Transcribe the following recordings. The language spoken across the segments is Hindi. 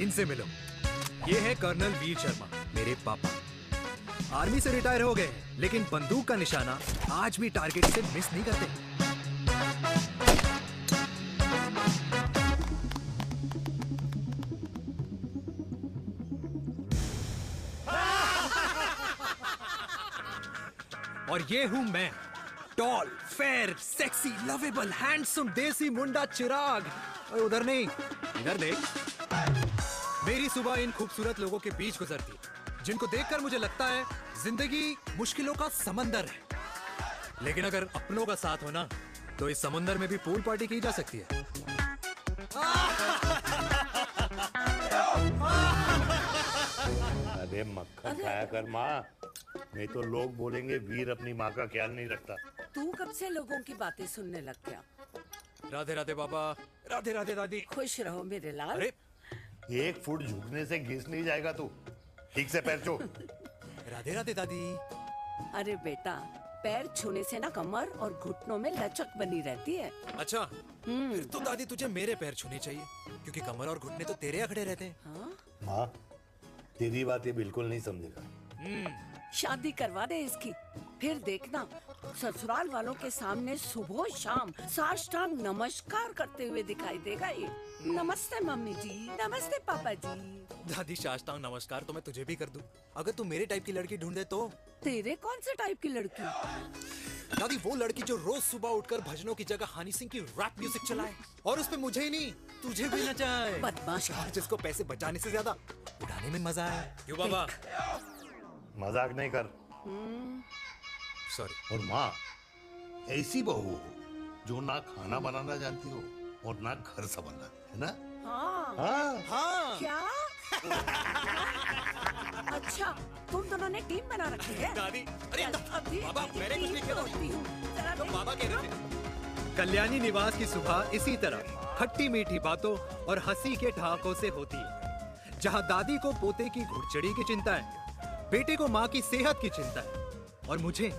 इनसे मिलो। ये है कर्नल वीर शर्मा, मेरे पापा। आर्मी से रिटायर हो गए हैं, लेकिन बंदूक का निशाना आज भी टारगेट से मिस नहीं करते। और ये हूं मैं, tall, fair, sexy, lovable, handsome, desi मुंडा चिराग। और उधर नहीं, इधर देख। मेरी सुबह इन खूबसूरत लोगों के बीच गुजरती है, जिनको देखकर मुझे लगता है जिंदगी मुश्किलों का समंदर है। लेकिन अगर अपनों का साथ हो ना, तो इस समंदर में भी पूल पार्टी की जा सकती है। अरे मक्खन खाया कर माँ, नहीं तो लोग बोलेंगे वीर अपनी माँ का ख्याल नहीं रखता। तू कब से लोगों की बातें सुनने लग गया? राधे राधे बाबा, राधे राधे दादी। खुश रहो मेरे लाल। अरे 1 फुट झुकने से घिस नहीं जाएगा तू, ठीक से पैर छू। राधे राधे दादी। अरे बेटा, पैर छूने से ना कमर और घुटनों में लचक बनी रहती है। अच्छा, फिर तो दादी तुझे मेरे पैर छूने चाहिए, क्योंकि कमर और घुटने तो तेरे अखड़े रहते हैं। हाँ? माँ, तेरी बात ये बिल्कुल नहीं समझेगा। शादी करवा दे इसकी, फिर देखना ससुराल वालों के सामने सुबह शाम साष्टांग नमस्कार करते हुए दिखाई देगा ये। नमस्ते मम्मी जी, नमस्ते पापा जी। दादी साष्टांग नमस्कार तो मैं तुझे भी कर दूं, अगर तू मेरे टाइप की लड़की ढूंढ दे तो। तेरे कौन से टाइप की लड़की? दादी वो लड़की जो रोज सुबह उठकर भजनों की जगह हनी सिंह की रैप म्यूजिक चलाए, और उसपे मुझे ही नहीं तुझे भी नचाए। बदमाश। और जिसको पैसे बचाने से ज्यादा उड़ाने में मजा आए। क्यों बाबा? मजाक नहीं कर। सॉरी। और माँ, ऐसी बहू हो जो ना खाना बनाना जानती हो और ना घर संभालना, है ना? हाँ। हाँ हाँ क्या? अच्छा, तुम दोनों ने टीम बना रखी है? दादी, अरे अभी बाबा, मैंने कुछ नहीं किया। होती हूँ। जरा तो देख। बाबा कह रहे थे। कल्याणी निवास की सुबह इसी तरह खट्टी मीठी बातों और हंसी के ठहाकों से होती है, जहां दादी को पोते की घुड़चड़ी की चिंता है, बेटे को माँ की सेहत की चिंता है, और मुझे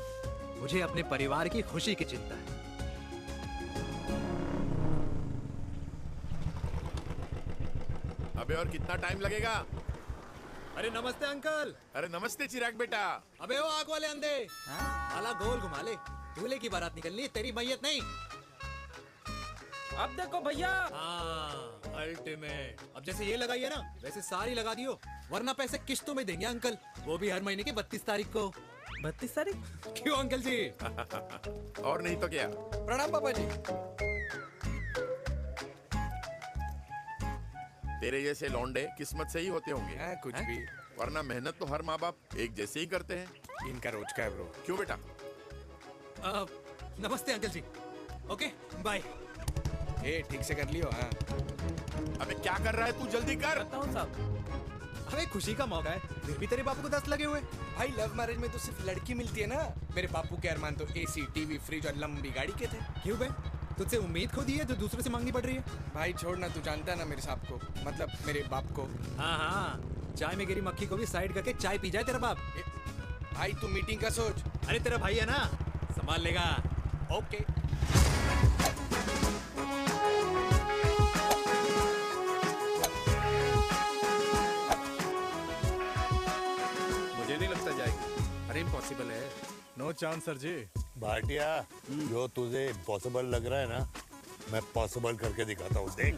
अपने परिवार की खुशी की चिंता है। अबे और कितना टाइम लगेगा? अरे नमस्ते अंकल। अरे नमस्ते चिराग बेटा। अबे वो आग वाले अंधे, साला गोल घुमा ले। दूल्हे की बारात निकलनी है, तेरी मैयत नहीं। अब देखो भैया। हाँ, अल्टीमेट। अब जैसे ये लगाई है ना, वैसे सारी लगा दियो, वरना पैसे किस्तों में देंगे अंकल, वो भी हर महीने की 32 तारीख को। 32 तारीख? क्यों अंकल जी? और नहीं तो क्या। प्रणाम पापा जी। तेरे जैसे लौंडे किस्मत से ही होते होंगे। कुछ भी। वरना मेहनत तो हर माँ बाप एक जैसे ही करते हैं। इनका रोज का है ब्रो। क्यों बेटा? नमस्ते अंकल जी। Okay bye. ए ठीक से कर लियो। हाँ अबे क्या कर रहा है तू, जल्दी कर। बताओ साहब। अबे खुशी का मौका है, फिर भी तेरे बापू को 10 लगे हुए। भाई लव मैरिज में तो सिर्फ लड़की मिलती है ना। मेरे बापू के अरमान तो एसी, टीवी, फ्रिज और लंबी गाड़ी के थे। क्यों बे? तुझसे उम्मीद खो दी है जो दूसरे से मांगनी पड़ रही है? भाई छोड़ना, तू जानता है ना मेरे साहब को, मतलब मेरे बाप को। हाँ हाँ, चाय में गिरी मक्खी को भी साइड करके चाय पी जाए तेरा बाप। भाई तू मीटिंग का सोच। अरे तेरा भाई है ना, संभाल लेगा। ओके। मुझे नहीं लगता जाएगी। अरे इम्पॉसिबल है। नो चांस सर जी। भाटिया, जो तुझे इम्पॉसिबल लग रहा है ना, मैं पॉसिबल करके दिखाता हूँ, देख।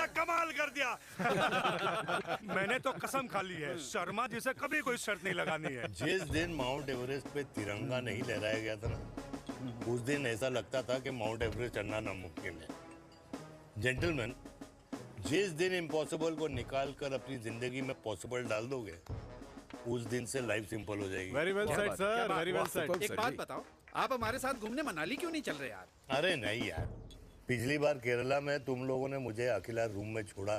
कमाल कर दिया। मैंने तो कसम खा ली है, शर्मा जी से कभी कोई शर्त नहीं लगानी है। जिस दिन माउंट एवरेस्ट पे तिरंगा नहीं लहराया गया था ना, उस दिन ऐसा लगता था कि माउंट एवरेस्ट चढ़ना नामुमकिन है। जेंटलमैन, जिस दिन इम्पॉसिबल को निकाल कर अपनी जिंदगी में पॉसिबल डाल दोगे, उस दिन से लाइफ सिंपल हो जाएगी। Very well said sir, very well said. एक बात बताओ, आप हमारे साथ घूमने मनाली क्यों नहीं चल रहे यार? अरे नहीं यार, पिछली बार केरला में तुम लोगों ने मुझे अकेला रूम में छोड़ा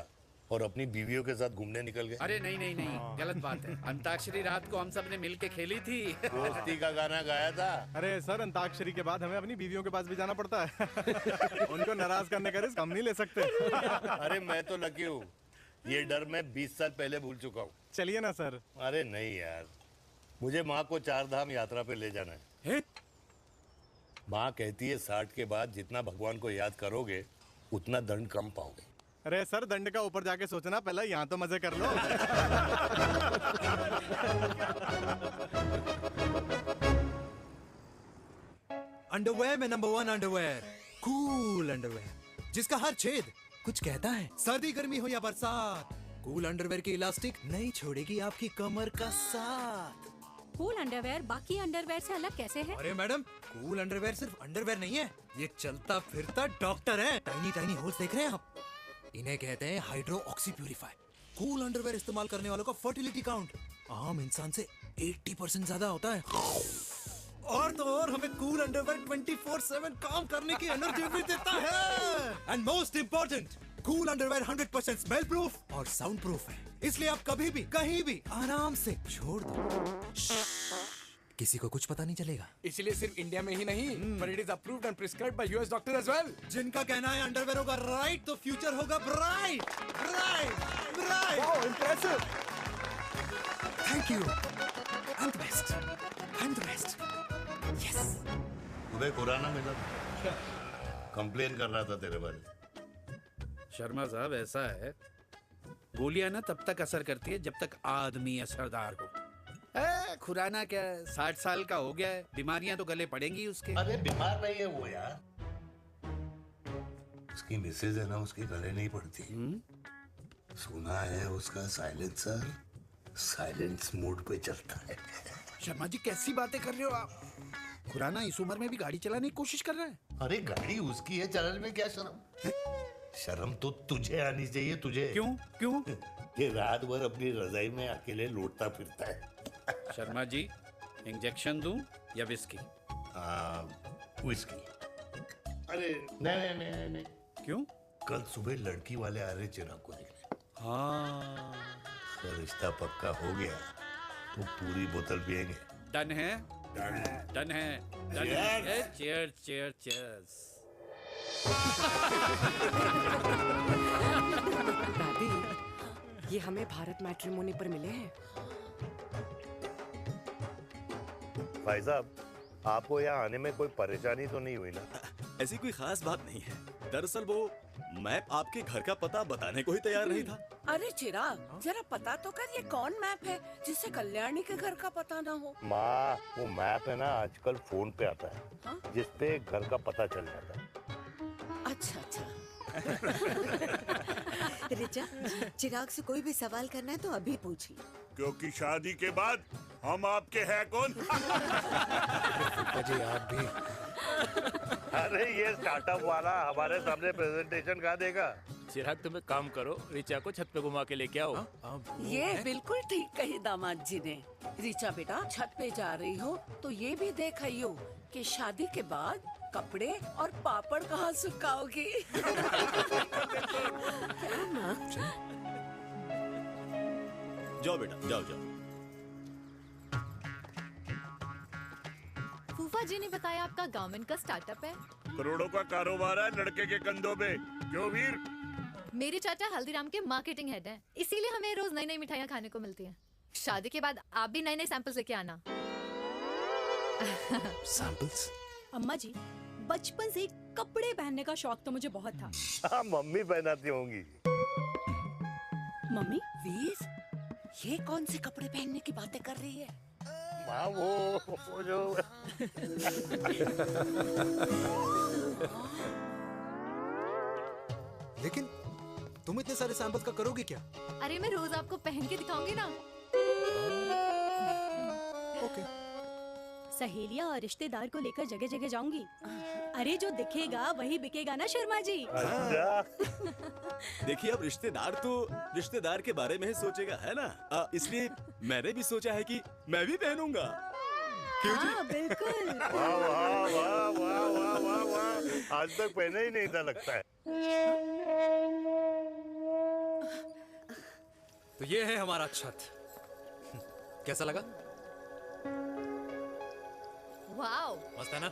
और अपनी बीवियों के साथ घूमने निकल गए। अरे नहीं नहीं नहीं, गलत बात है। अंताक्षरी रात को हम सब ने मिल के खेली थी। दोस्ती का गाना गाया था। अरे सर, अंताक्षरी के बाद हमें अपनी बीवियों के पास भी जाना पड़ता है। उनको नाराज करने का रिस्क हम नहीं ले सकते। अरे मैं तो लकी हूँ, ये डर मैं 20 साल पहले भूल चुका हूँ। चलिए ना सर। अरे नहीं यार, मुझे माँ को 4 धाम यात्रा पे ले जाना है। माँ कहती है 60 के बाद जितना भगवान को याद करोगे उतना दंड कम पाओगे। अरे सर, दंड का ऊपर जाके सोचना, पहले यहाँ तो मजे कर लो। अंडरवेयर में नंबर 1 अंडरवेयर, कूल अंडरवेयर, जिसका हर छेद कुछ कहता है। सर्दी गर्मी हो या बरसात, कूल अंडरवेयर की इलास्टिक नहीं छोड़ेगी आपकी कमर का साथ। कूल अंडरवेयर बाकी अंडरवेयर से अलग कैसे है? अरे मैडम, कूल अंडरवेयर सिर्फ अंडरवेयर नहीं है, ये चलता फिरता डॉक्टर है। टाइनी टाइनी होल्स देख रहे हैं आप? इन्हें कहते हैं hydro oxy purifier. Cool underwear इस्तेमाल करने वालों का फर्टिलिटी काउंट आम इंसान से 80% ज्यादा होता है। और तो और हमें कूल अंडरवेयर 24/7 काम करने की एनर्जी भी देता है। And most important, cool underwear 100% smell proof और साउंड प्रूफ है, इसलिए आप कभी भी कहीं भी आराम से छोड़ दो, किसी को कुछ पता नहीं चलेगा। इसलिए सिर्फ इंडिया में ही नहीं, पर it is approved and prescribed by US doctor as well. जिनका कहना है अंडरवेयर होगा राइट तो फ्यूचर होगा bright bright bright. Oh, impressive. Thank you. I'm the best. I'm the best. Yes. तुम्हें खुराना मिला, कंप्लेन कर रहा था तेरे बारे में। शर्मा साहब, ऐसा है, गोलियां ना तब तक असर करती है जब तक आदमी असरदार हो। खुराना क्या, 60 साल का हो गया है, बीमारियां तो गले पड़ेंगी उसके। अरे बीमार नहीं है वो यार, उसकी मिसेज है ना, उसके गले नहीं पड़ती। सुना है उसका साइलेंसर साइलेंस मोड पे चलता है। शर्मा जी, कैसी बातें कर रहे हो आप? खुराना इस उम्र में भी गाड़ी चलाने की कोशिश कर रहा है। अरे गाड़ी उसकी है, चलाने में क्या शर्म? शर्म तो तुझे आनी चाहिए, तुझे। क्यों क्यों? ये रात भर अपनी रजाई में अकेले लौटता फिरता है। शर्मा जी, इंजेक्शन दूं या विस्की? विस्की। अरे नहीं नहीं नहीं नहीं। क्यों? कल सुबह लड़की वाले आ रहे चिराग को देखने। हाँ, तो रिश्ता पक्का हो गया तो पूरी बोतल पिएंगे। डन है, डन है, डन है, डन है। Cheers cheers cheers. दादी, ये हमें भारत मैट्रिमोनी पर मिले हैं। भाई साहब, आपको यहाँ आने में कोई परेशानी तो नहीं हुई ना? ऐसी कोई खास बात नहीं है। दरअसल वो मैप आपके घर का पता बताने को ही तैयार नहीं था। अरे चिराग, जरा पता तो कर, ये कौन मैप है जिससे कल्याणी के घर का पता ना हो? माँ, वो मैप है ना आजकल फोन पे आता है। हाँ? जिसपे घर का पता चल जाता है। अच्छा अच्छा। रिचा, चिराग से कोई भी सवाल करना है तो अभी पूछिए। क्योंकि शादी के बाद हम आपके हैं कौन? जी आप भी। अरे ये स्टार्टअप वाला हमारे सामने प्रेजेंटेशन कहाँ देगा? चिराग, तुम एक काम करो, रिचा को छत पे घुमा के लेके आओ। ये बिल्कुल ठीक कही दामाद जी ने। रिचा बेटा, छत पे जा रही हो तो ये भी देख आइयो कि शादी के बाद कपड़े और पापड़ कहाँ सुखाओगी। जाओ बेटा, जाओ जाओ। फूफा जी ने बताया आपका गवर्नमेंट का स्टार्टअप है। करोड़ों का कारोबार है लड़के के कंधों पे। क्यों वीर? मेरे चाचा हल्दीराम के मार्केटिंग हेड हैं, इसीलिए हमें रोज नई नई मिठाइयाँ खाने को मिलती हैं। शादी के बाद आप भी नए नए सैंपल्स लेके आना। सैंपल्स? अम्मा जी, बचपन से ही कपड़े पहनने का शौक तो मुझे बहुत था। हाँ, मम्मी पहनाती होंगी। मम्मी? वीर, ये कौन से कपड़े पहनने की बातें कर रही है? माँ, वो जो लेकिन तुम इतने सारे सैंपल्स का करोगे क्या? अरे मैं रोज आपको पहन के दिखाऊंगी ना। ओके। सहेलियां और रिश्तेदार को लेकर जगह जगह जाऊंगी। अरे जो दिखेगा वही बिकेगा ना शर्मा जी। देखिए, अब रिश्तेदार के बारे में ही सोचेगा, है ना? इसलिए मैंने भी सोचा है कि मैं भी पहनूंगा। क्यों जी? हाँ, बिल्कुल। वाह वाह वाह वाह वाह वाह वाह, आज तक पहना ही नहीं था लगता है। तो ये है हमारा छत। कैसा लगा? वाओ, मस्त है ना?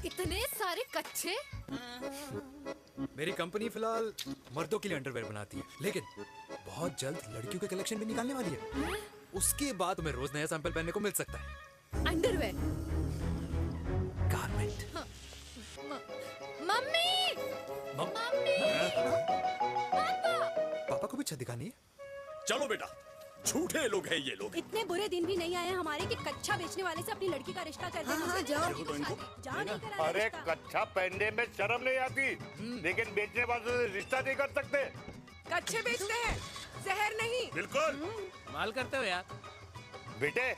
इतने सारे कच्चे। मेरी कंपनी फिलहाल मर्दों के लिए अंडरवेयर बनाती है, लेकिन बहुत जल्द लड़कियों के कलेक्शन भी निकालने वाली है। उसके बाद तुम्हें रोज नया सैंपल पहनने को मिल सकता है। अंडरवेयर। गारमेंट। मम्मी। मम्मी। पापा को भी छत दिखानी है। चलो बेटा, झूठे लोग हैं ये लोग। इतने बुरे दिन भी नहीं आए हमारे कि कच्चा बेचने वाले से अपनी लड़की का रिश्ता कर देना। हाँ, जाओ। जाओ नहीं करा अरे रिश्ता। कच्चा पहनने में शर्म नहीं आती, लेकिन बेचने वालों से रिश्ता नहीं कर सकते। कच्चे बेचते हैं, जहर नहीं। बिल्कुल। माल करते हो यार। बेटे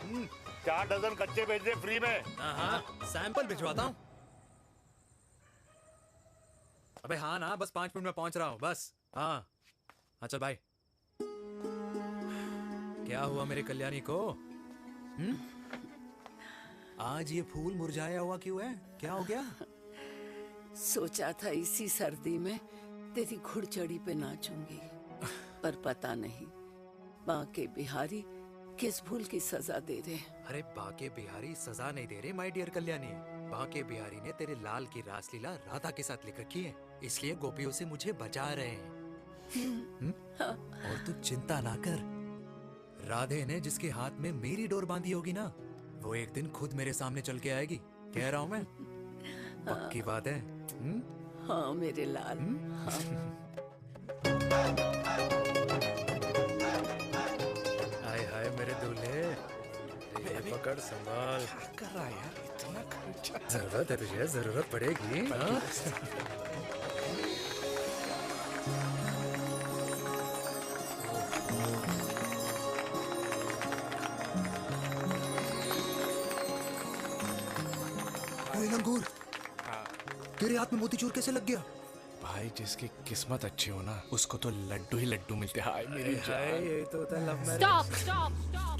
4 डजन कच्चे बेच दे फ्री में। हाँ, सैंपल भिजवाता हूँ। अबे हाँ ना, बस 5 मिनट में पहुंच रहा हूँ बस। हाँ चल भाई। क्या हुआ मेरे कल्याणी को? आज ये फूल मुरझाया हुआ क्यों है? क्या हो गया? सोचा था इसी सर्दी में तेरी घुड़चढ़ी पे नाचूंगी, पर पता नहीं बाके बिहारी किस भूल की सजा दे रहे। अरे बाके बिहारी सजा नहीं दे रहे माय डियर कल्याणी। बाके बिहारी ने तेरे लाल की रासलीला राधा के साथ लिख रखी है, इसलिए गोपियों से मुझे बचा रहे हैं। और तू चिंता ना कर, राधे ने जिसके हाथ में मेरी डोर बांधी होगी ना, वो एक दिन खुद मेरे सामने चल के आएगी। कह रहा हूँ मैं, पक्की बात है। हाँ मेरे लाल। हाय हाय मेरे दूल्हे, ये पकड़ संभाल। क्या कर रहा है यार, इतना खर्चा। जरूरत है तुझे, जरूरत पड़ेगी। हाँ? लंगूर, तेरे हाथ में मोतीचूर कैसे लग गया? भाई जिसकी किस्मत अच्छी हो ना, उसको तो लड्डू ही लड्डू मिलते हैं। हाय मेरी जान। ये तो होता है love marriage. Stop stop stop.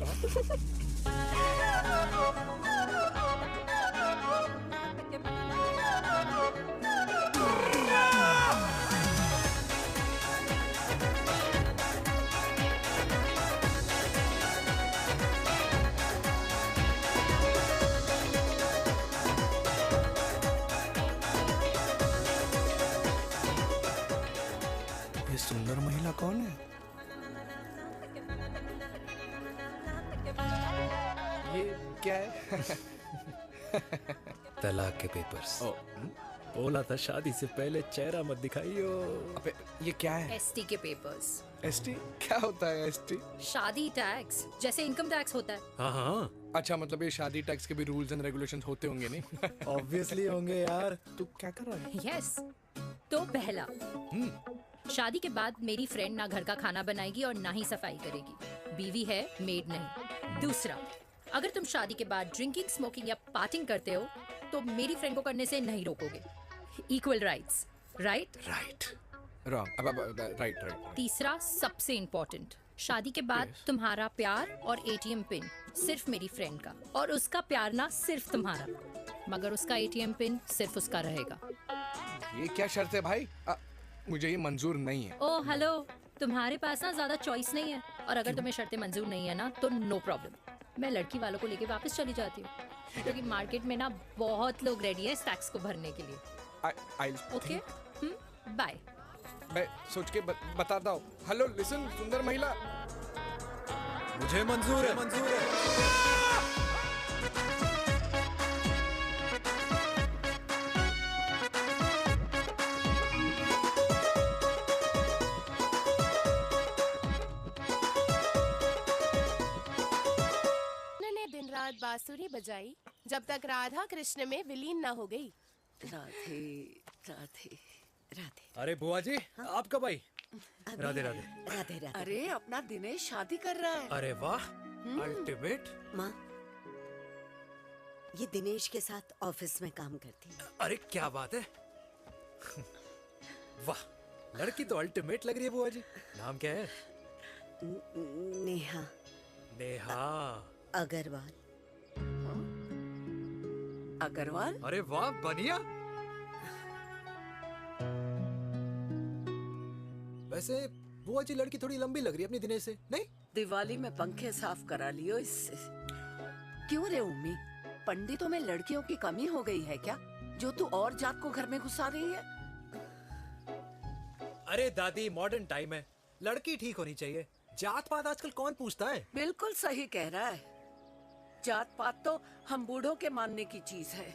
ये सुंदर महिला कौन है? ये क्या है? तलाक के पेपर्स। बोला था शादी से पहले चेहरा मत दिखाइयो। अबे ये क्या है? एसटी के पेपर्स। एसटी क्या होता है? एसटी शादी टैक्स, जैसे इनकम टैक्स होता है। हाँ। अच्छा, मतलब ये शादी टैक्स के भी रूल्स एंड रेगुलेशंस होते होंगे नहीं? ऑब्वियसली होंगे यार। तू क्या कर रहा है? यस। तो पहला, शादी के बाद मेरी फ्रेंड ना घर का खाना बनाएगी और ना ही सफाई करेगी। बीवी है, मेड नहीं। दूसरा, अगर तुम शादी के बाद ड्रिंकिंग, स्मोकिंग या पार्टिंग करते हो तो मेरी फ्रेंड को करने से नहीं रोकोगे। Equal rights, right? Right. Wrong. अब राइट। तीसरा, सबसे इम्पोर्टेंट, शादी के बाद तुम्हारा प्यार और एटीएम पिन सिर्फ मेरी फ्रेंड का, और उसका प्यार ना सिर्फ तुम्हारा, मगर उसका एटीएम पिन सिर्फ उसका रहेगा। ये क्या शर्त है भाई? मुझे ये मंजूर नहीं है। ओ हेलो, तुम्हारे पास ना ज्यादा चॉइस नहीं है, और अगर तुम्हें शर्तें मंजूर नहीं है ना तो नो प्रॉब्लम, मैं लड़की वालों को लेके वापस चली जाती हूँ, क्योंकि मार्केट में ना बहुत लोग रेडी है इस टैक्स को भरने के लिए। Okay, bye. मैं सोच के बताता हूँ। हेलो लिसन, सुंदर महिला, मुझे मंजूर है, मंजूर है। दिन रात बांसुरी बजाई जब तक राधा कृष्ण में विलीन ना हो गई। राधे राधे राधे। अरे बुआ जी, आप कब आई? राधे राधे। राधे राधे। अरे अपना दिनेश शादी कर रहा है। अरे वाह, अल्टीमेट। माँ, ये दिनेश के साथ ऑफिस में काम करती है। अरे क्या बात है। वाह, लड़की तो अल्टीमेट लग रही है बुआ जी। नाम क्या है? नेहा। नेहा अग्रवाल। अग्रवाल? अरे वाह, बनिया। वैसे बुआ जी लड़की थोड़ी लंबी लग रही है अपनी दिनेश से, नहीं? दिवाली में पंखे साफ करा लियो इससे। क्यों रे उम्मी, पंडितों में लड़कियों की कमी हो गई है क्या, जो तू और जात को घर में घुसा रही है? अरे दादी, मॉडर्न टाइम है, लड़की ठीक होनी चाहिए। जात पात आजकल कौन पूछता है? बिल्कुल सही कह रहा है। जात पात तो हम बूढ़ों के मानने की चीज है,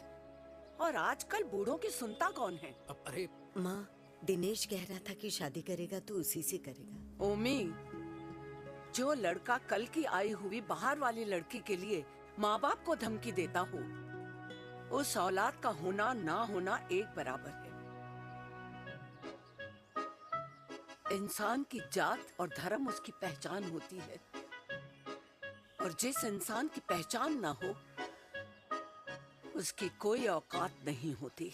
और आजकल बूढ़ों की सुनता कौन है? अरे माँ, दिनेश कह रहा था कि शादी करेगा तो उसी से करेगा। ओमी, जो लड़का कल की आई हुई बाहर वाली लड़की के लिए माँ बाप को धमकी देता हो, उस औलाद का होना ना होना एक बराबर है। इंसान की जात और धर्म उसकी पहचान होती है, और जिस इंसान की पहचान ना हो उसकी कोई औकात नहीं होती।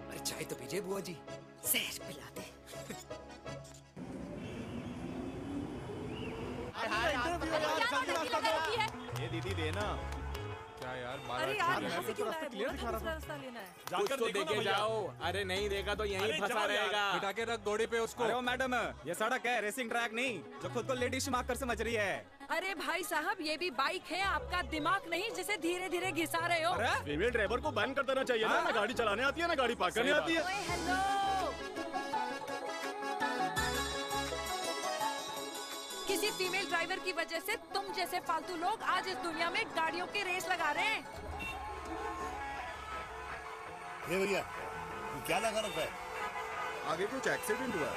अरे चाय तो पीजिए बुआ जी। जहर पिला दे। ये दीदी देना। क्या यार, अरे यार, यहाँ से क्यों लाए? बोला था दूसरा रास्ता लेना है। कुछ तो देके जाओ। अरे नहीं देगा तो यहीं फंसा रहेगा। बिठा के रख घोड़े पे उसको। अरे ओ मैडम, ये सड़क है, रेसिंग ट्रैक नहीं जो खुद को लेडी शिमाक कर समझ रही है। अरे भाई साहब, ये भी बाइक है, आपका दिमाग नहीं जिसे धीरे धीरे घिसा रहे हो। फीमेल ड्राइवर को बैन कर देना चाहिए ना। ना गाड़ी चलाने आती है ना गाड़ी पार्क करने आती है। ओए हेलो, किसी फीमेल ड्राइवर की वजह से तुम जैसे फालतू लोग आज इस दुनिया में गाड़ियों की रेस लगा रहे हैं। ये भैया, ये क्या लगा रखा है? आगे कुछ एक्सीडेंट हुआ है।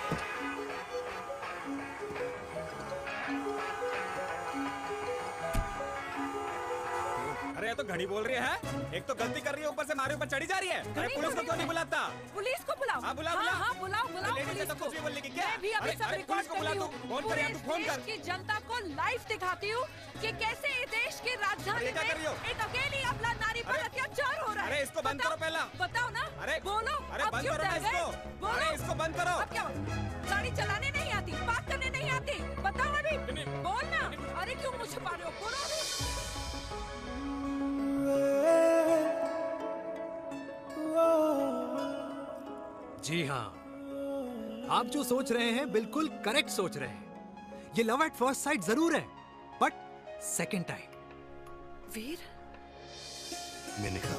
अरे ये तो घड़ी बोल रही है। एक तो गलती कर रही है, ऊपर से हमारे ऊपर चढ़ी जा रही है। अरे पुलिस को क्यों नहीं बुलाता? पुलिस को बुलाओ। हाँ, बुलाओ, बुलाओ। हाँ, बुलाओ बुलाओ लेडीज पुलिस तो को। कुछ भी बोलने की क्या? मैं भी अभी अरे, सब अरे, रिकॉर्ड पुलिस को कर बुला रही दो। हूँ। फोन कर यार, तू फोन कर। देश की जनता को लाइव दिखाती हूँ कि कैसे इस देश की राजधानी अरे, क्या कर रही हो? में एक अकेली अबला नारी पर अत्याचार हो रहा है। अरे, इसको बंद करो पहला। बताओ ना। अरे बोलो। अरे अब बंद क्यों करो ना डर गए? इसको। बोलो। अरे इसको बंद करो। अब क्या गाड़ी चलाने नहीं आती, बात करने नहीं आती? बताओ अभी, बोल ना। अरे क्यों मुझे छुपा रहे हो? बोलो अभी। जी हाँ, आप जो सोच रहे हैं बिल्कुल करेक्ट सोच रहे हैं। ये लव एट फर्स्ट साइट जरूर है, बट सेकंड टाइम। वीर, मैंने कहा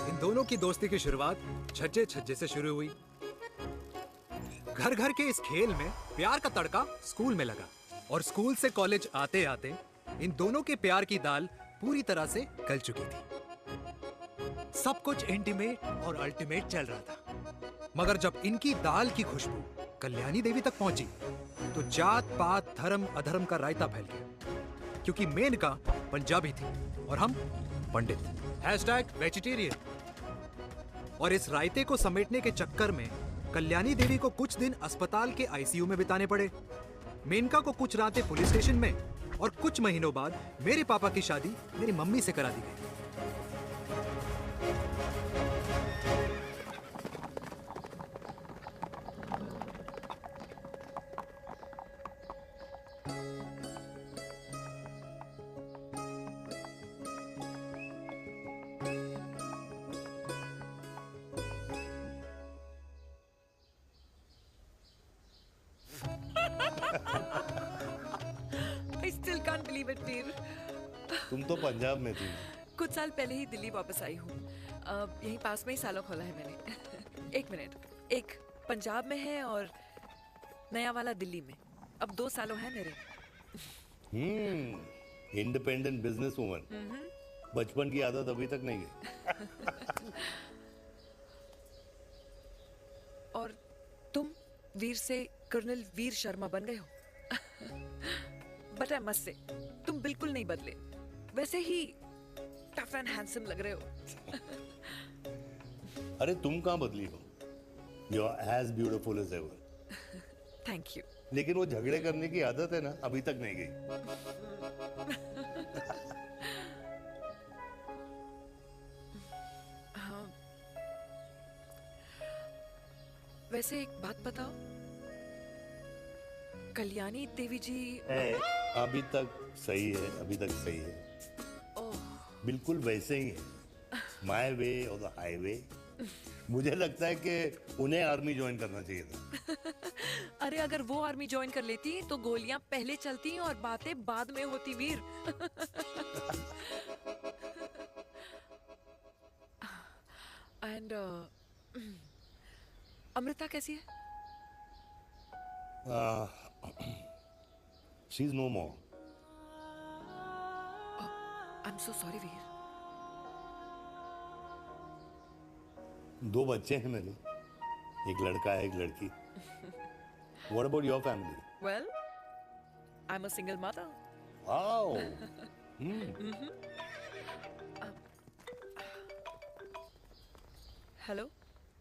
इन दोनों की दोस्ती की शुरुआत छज्जे छज्जे से शुरू हुई। घर घर के इस खेल में प्यार का तड़का स्कूल में लगा, और स्कूल से कॉलेज आते आते इन दोनों के प्यार की दाल पूरी तरह से गल चुकी थी। सब कुछ इंटीमेट और अल्टीमेट चल रहा था, मगर जब इनकी दाल की खुशबू कल्याणी देवी तक पहुंची तो जात पात धर्म अधर्म का रायता फैल गया, क्योंकि मेनका पंजाबी थी और हम पंडित। #वेजिटेरियन। और इस रायते को समेटने के चक्कर में कल्याणी देवी को कुछ दिन अस्पताल के आईसीयू में बिताने पड़े, मेनका को कुछ रातें पुलिस स्टेशन में, और कुछ महीनों बाद मेरे पापा की शादी मेरी मम्मी से करा दी गई। I still can't believe it, वीर। तुम तो पंजाब में थी। कुछ साल पहले ही दिल्ली वापस आई हूँ। यहीं पास में ही सालों खोला है मैंने। एक मिनट, एक पंजाब में है और नया वाला दिल्ली में। अब 2 सालों है मेरे। Independent business woman. बचपन की आदत अभी तक नहीं गई। और तुम वीर से कर्नल वीर शर्मा बन गए हो। बट आई मस्ट से, तुम बिल्कुल नहीं बदले, वैसे ही टफ एंड हैंडसम लग रहे हो। अरे तुम कहाँ बदली हो? You are as beautiful as ever. Thank you. लेकिन वो झगड़े करने की आदत है ना, अभी तक नहीं गई। वैसे एक बात बताओ, कल्याणी देवी जी अभी तक सही है, अभी तक सही है, बिल्कुल वैसे ही है, माय वे और द हाईवे। मुझे लगता है कि उन्हें आर्मी ज्वाइन करना चाहिए था। अरे अगर वो आर्मी ज्वाइन कर लेती तो गोलियां पहले चलती और बातें बाद में होती वीर। एंड अमृता कैसी है? She is no more. I am so sorry Veer. 2 बच्चे हैं मेरे, एक लड़का है, एक लड़की। What about your family? Well, I'm a single mother. Wow. Hello.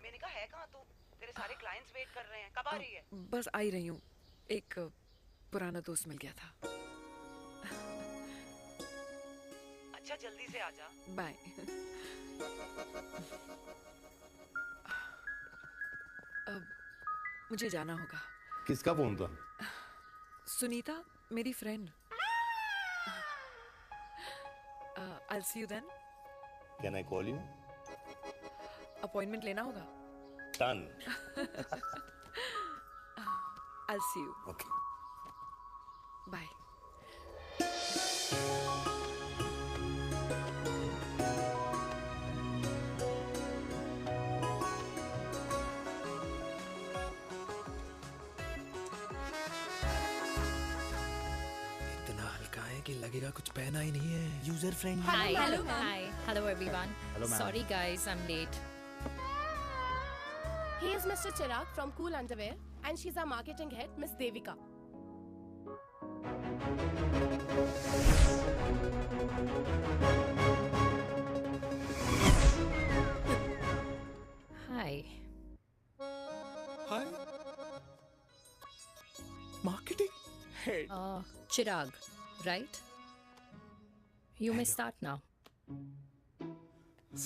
मैंने कहा है कहाँ तू? तेरे सारे क्लाइंट्स वेट कर रहे हैं, कब आ रही है? बस आ ही रही हूँ, एक पुराना दोस्त मिल गया था। अच्छा जल्दी से आ जा। बाय। अब मुझे जाना होगा। किसका फोन था? सुनीता, मेरी friend. I'll see you then. Can I call you? Appointment लेना होगा। Done. I'll see you. Okay. Bye. इतना हल्का है कि लगेगा कुछ पहना ही नहीं है। User friendly. Hi. Hello everyone. Hello, ma'am. Sorry guys, I'm late. He is Mr. Chirag from Cool Underwear and she's our marketing head, Miss Devika. Hi. Hi. Marketing head. Chirag, right? You may start now.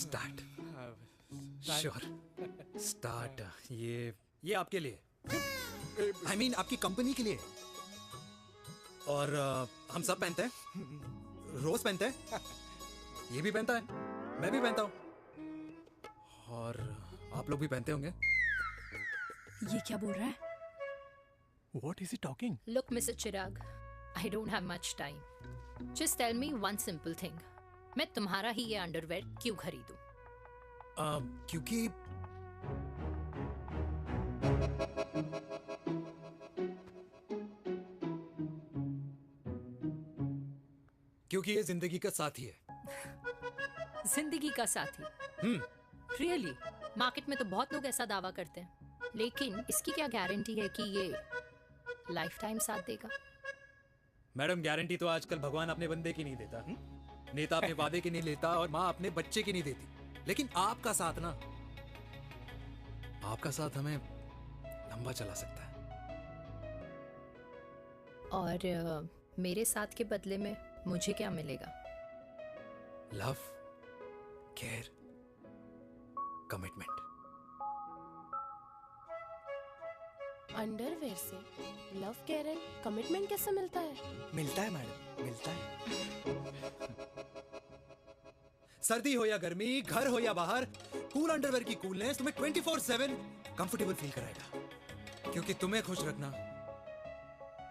Start. Sure. Start. ये आपके लिए। I mean आपकी कंपनी के लिए। और हम सब पहनते हैं। रोज पहनते हैं। ये भी पहनता है, मैं भी पहनता हूँ, और आप लोग भी पहनते होंगे। ये क्या बोल रहा है? What is he talking? Look, Mr. Chirag, I don't have much time. Just tell me one simple thing. मैं तुम्हारा ही ये अंडरवेयर क्यों खरीदूं? क्योंकि ये जिंदगी का साथी है। जिंदगी का साथी? Really? मार्केट में तो बहुत लोग ऐसा दावा करते हैं, लेकिन इसकी क्या गारंटी है कि ये लाइफ टाइम साथ देगा? मैडम, गारंटी तो आजकल भगवान अपने बंदे की नहीं देता, नेता अपने वादे की नहीं लेता, और माँ अपने बच्चे की नहीं देती। लेकिन आपका साथ ना, आपका साथ हमें लंबा चला सकता है। और मेरे साथ के बदले में मुझे क्या मिलेगा? Love, care, commitment. अंडरवेयर से लव, केयर एंड कमिटमेंट कैसे मिलता है? मिलता है मैडम, मिलता है। सर्दी हो या गर्मी, घर हो या बाहर, कूल अंडरवेयर की कूलनेस तुम्हें 24/7 कंफर्टेबल फील कराएगा। क्योंकि तुम्हें खुश रखना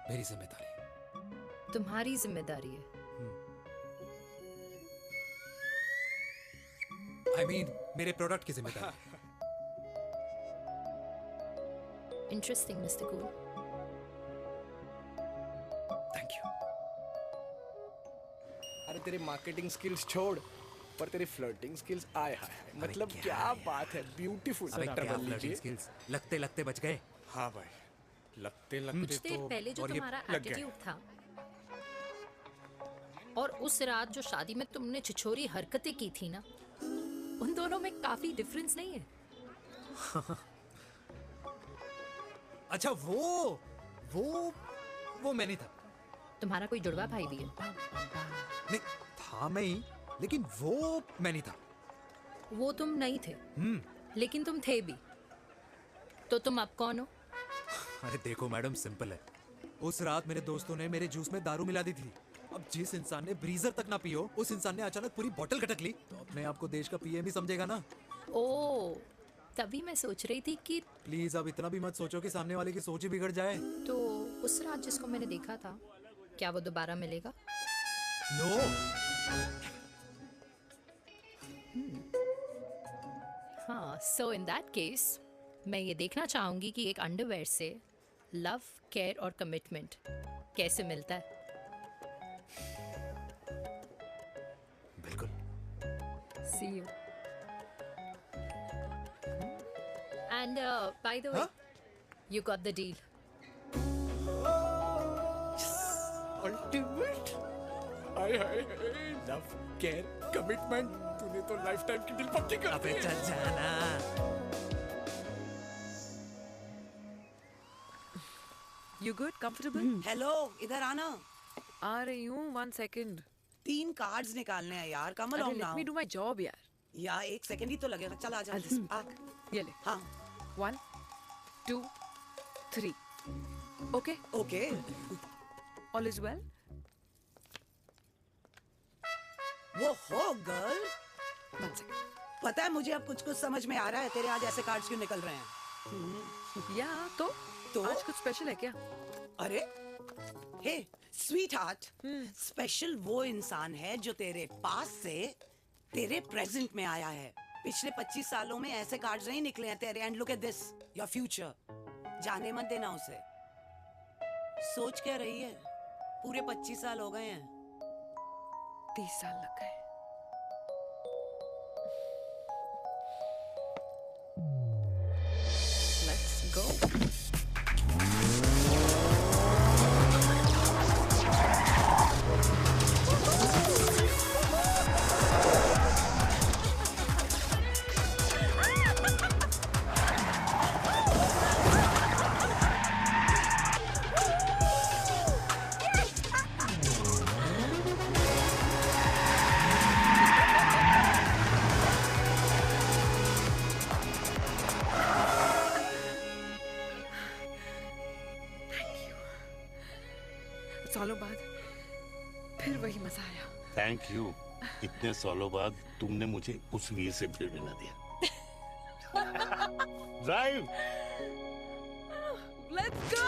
मेरी जिम्मेदारी है। तुम्हारी जिम्मेदारी है? I mean, मेरे प्रोडक्ट की जिम्मेदारी है। Interesting, Mr. Cool. Thank you. अरे तेरे मार्केटिंग स्किल्स छोड़, पर तेरी फ्लर्टिंग स्किल्स आए हाय, मतलब क्या बात है, ब्यूटीफुल। स्किल्स लगते लगते बच गए। हाँ भाई, लगते कुछ लगते देर तो पहले जो और ये तुम्हारा लग गया। एटीट्यूड था, और उस रात जो शादी में तुमने छिछोरी हरकतें की थी ना, उन दोनों में काफी डिफरेंस नहीं है? अच्छा, वो मैं नहीं था। तुम्हारा कोई जुड़वा भाई भी है? नहीं था मैं ही, लेकिन वो मैं नहीं था। वो तुम नहीं थे, लेकिन तुम थे भी। तो तुम अब कौन हो? अरे देखो मैडम, सिंपल है। उस रात मेरे दोस्तों ने मेरे जूस में दारू मिला दी थी। अब जिस इंसान ने ब्रीजर तक ना पियो, उस इंसान ने अचानक पूरी बोतल खटक ली, तो अपने आप को देश का पीएम ही समझेगा ना। ओ, तभी मैं सोच रही थी कि प्लीज अब इतना भी मत सोचो कि सामने वाले की सोच ही बिगड़ जाए। तो उस रात जिसको मैंने देखा था, क्या वो दोबारा मिलेगा? नो। हाँ, सो इन दैट केस मैं ये देखना चाहूंगी कि एक अंडरवेयर से लव, केयर और कमिटमेंट कैसे मिलता है। बिल्कुल। See you. And by the way, you got the deal. Ultimate. Hi hi hi, love, care, commitment, तूने तो लाइफ टाइम की डील पक्की कर दी है। चल जाना। You good? Comfortable? हेलो, इधर आना। आ रही हूँ, 1 second. 3 कार्ड्स निकालने हैं यार, कम अरे along let now। me do my job यार. यार 1 सेकंड ही तो लगेगा, चल आजा। I'll just- आ। ये ले. हाँ। 1, 2, 3. Okay? Okay. All is well? वो हो गर्ल। 1 second. पता है मुझे अब कुछ समझ में आ रहा है, तेरे आज ऐसे कार्ड्स क्यों निकल रहे हैं। या तो आज कुछ स्पेशल है क्या? अरे हे स्वीट हार्ट, स्पेशल वो इंसान है जो तेरे पास से तेरे प्रेजेंट में आया है। पिछले 25 सालों में ऐसे कार्ड्स नहीं निकले हैं तेरे। And look at this, your future. जाने मत देना उसे। सोच क्या रही है, पूरे 25 साल हो गए हैं। 30 साल लग गए। Let's go. सालों बाद फिर वही मजा आया। Thank you. इतने सालों बाद तुमने मुझे उस वीर से फिर मिला दिया। ड्राइव। Let's go.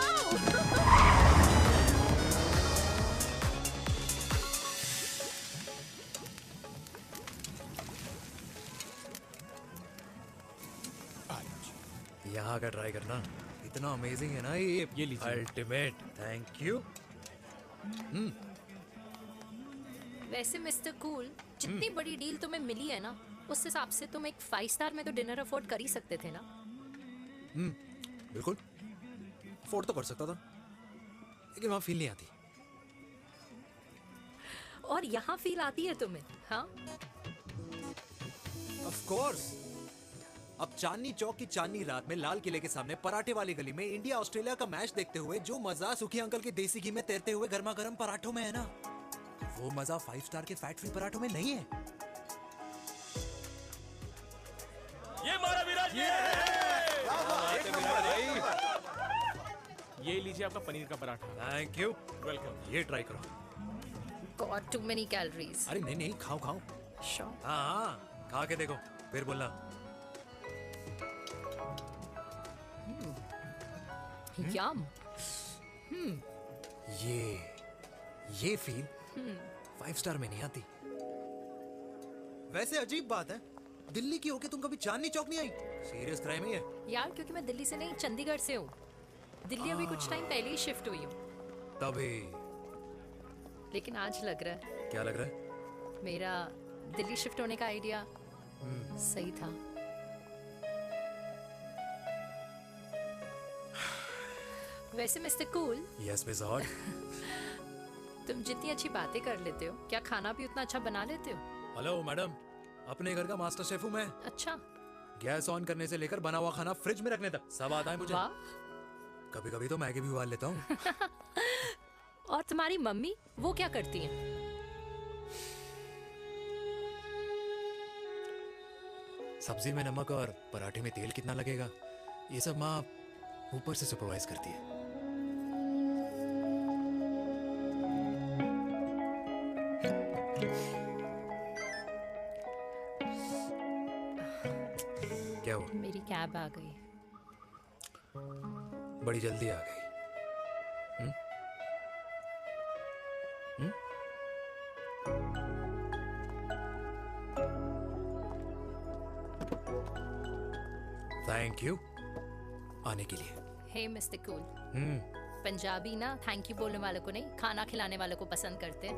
यहाँ का ट्राई करना, इतना अमेजिंग है ना ये लीजिए। Ultimate, thank you. वैसे मिस्टर कूल, जितनी बड़ी डील तुम्हें मिली है ना, उस हिसाब से तुम एक 5 स्टार में तो डिनर अफोर्ड कर ही सकते थे ना। बिल्कुल अफोर्ड तो कर सकता था, लेकिन वहां फील नहीं आती। और यहाँ फील आती है तुम्हें? हाँ, ऑफ कोर्स। अब चांदनी चौक की चांदनी रात में लाल किले के सामने पराठे वाली गली में इंडिया ऑस्ट्रेलिया का मैच देखते हुए जो मजा सुखी अंकल के देसी घी में तैरते हुए गर्मा गर्म पराठों में है ना, वो मजा 5 स्टार के फैट फ्री पराठों में नहीं है। ये मारा विराज। ये लीजिए आपका पनीर का पराठा। Thank you. वेलकम। ये ट्राई करो। God too many calories. अरे नहीं नहीं, खाओ खाओ। श्योर। हाँ, खा के देखो फिर बोलना। यम। ये फील 5 स्टार में नहीं आती। वैसे अजीब बात है, दिल्ली की होके तुम कभी चांदनी चौक नहीं आई? सीरियस क्राइम ही है यार, क्योंकि मैं दिल्ली से नहीं, चंडीगढ़ से हूँ। दिल्ली अभी कुछ टाइम पहले ही शिफ्ट हुई हूँ। तभी। लेकिन आज लग रहा है, क्या लग रहा है? मेरा दिल्ली शिफ्ट होने का आइडिया सही था। वैसे mister cool, yes miss hot. तुम जितनी अच्छी बातें कर लेते हो, क्या खाना भी उतना अच्छा बना लेते हो? हेलो मैडम, अपने घर का मास्टर शेफ हूँ मैं। अच्छा। गैस ऑन करने से लेकर बना हुआ खाना फ्रिज में रखने तक सब आता है मुझे। कभी कभी तो मैगी भी उबाल लेता हूँ। और तुम्हारी मम्मी, वो क्या करती हैं? सब्जी में नमक और पराठे में तेल कितना लगेगा, ये सब माँ ऊपर से सुपरवाइज करती है। क्या हुआ? मेरी कैब आ गई। बड़ी जल्दी आ गई। थैंक यू आने के लिए। हे मिस्टर कूल, पंजाबी ना थैंक यू बोलने वालों को नहीं, खाना खिलाने वालों को पसंद करते हैं।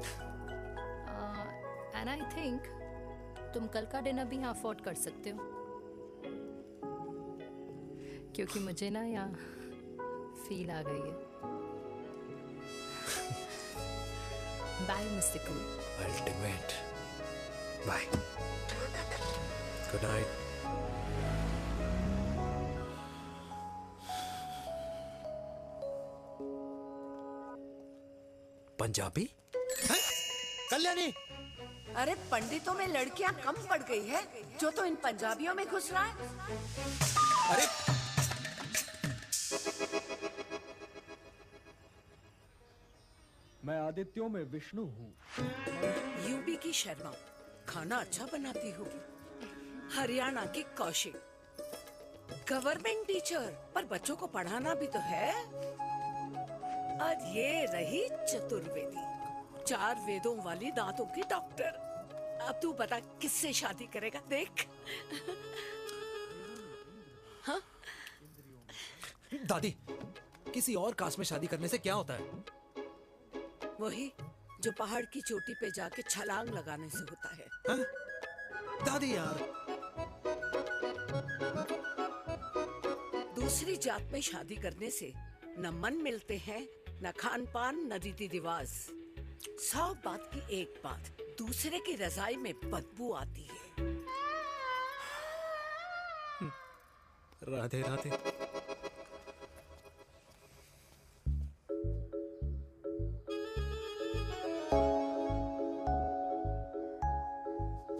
एंड आई थिंक तुम कल का डिनर भी यहाँ अफोर्ड कर सकते हो, क्योंकि मुझे ना यहाँ फील आ गई है। Bye mister cool. Ultimate. Bye. Good night. Punjabi? Kalyani, अरे पंडितों में लड़कियां कम पड़ गई है जो तो इन पंजाबियों में घुस रहा है। अरे मैं आदित्यों में विष्णु हूँ। यूपी की शर्मा खाना अच्छा बनाती होगी, हरियाणा की कौशिक गवर्नमेंट टीचर, पर बच्चों को पढ़ाना भी तो है। और ये रही चतुर्वेदी, 4 वेदों वाली दांतों की डॉक्टर। अब तू बता किससे शादी करेगा? देख। हाँ? दादी, किसी और कास्ट में शादी करने से क्या होता है? वही जो पहाड़ की चोटी पे जाके छलांग लगाने से होता है। हाँ? दादी यार, दूसरी जात में शादी करने से न मन मिलते हैं, न खान पान, न रीति रिवाज। 100 बात की एक बात, दूसरे की रजाई में बदबू आती है। राधे राधे।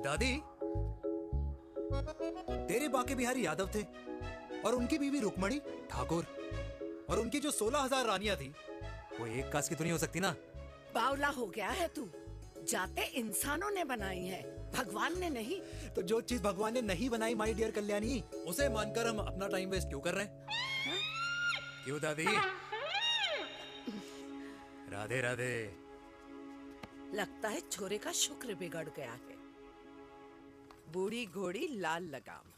दादी, तेरे बाके बिहारी यादव थे और उनकी बीवी रुक्मणी ठाकुर, और उनकी जो 16,000 रानियां थी वो एक कास्ट की तो नहीं हो सकती ना? बावला हो गया है तू। जाते इंसानों ने बनाई है, भगवान ने नहीं। तो जो चीज भगवान ने नहीं बनाई माय डियर कल्याणी, उसे मानकर हम अपना टाइम वेस्ट क्यों कर रहे हैं? क्यों दादी? राधे राधे। लगता है छोरे का शुक्र बिगड़ गया है। बूढ़ी घोड़ी लाल लगाम।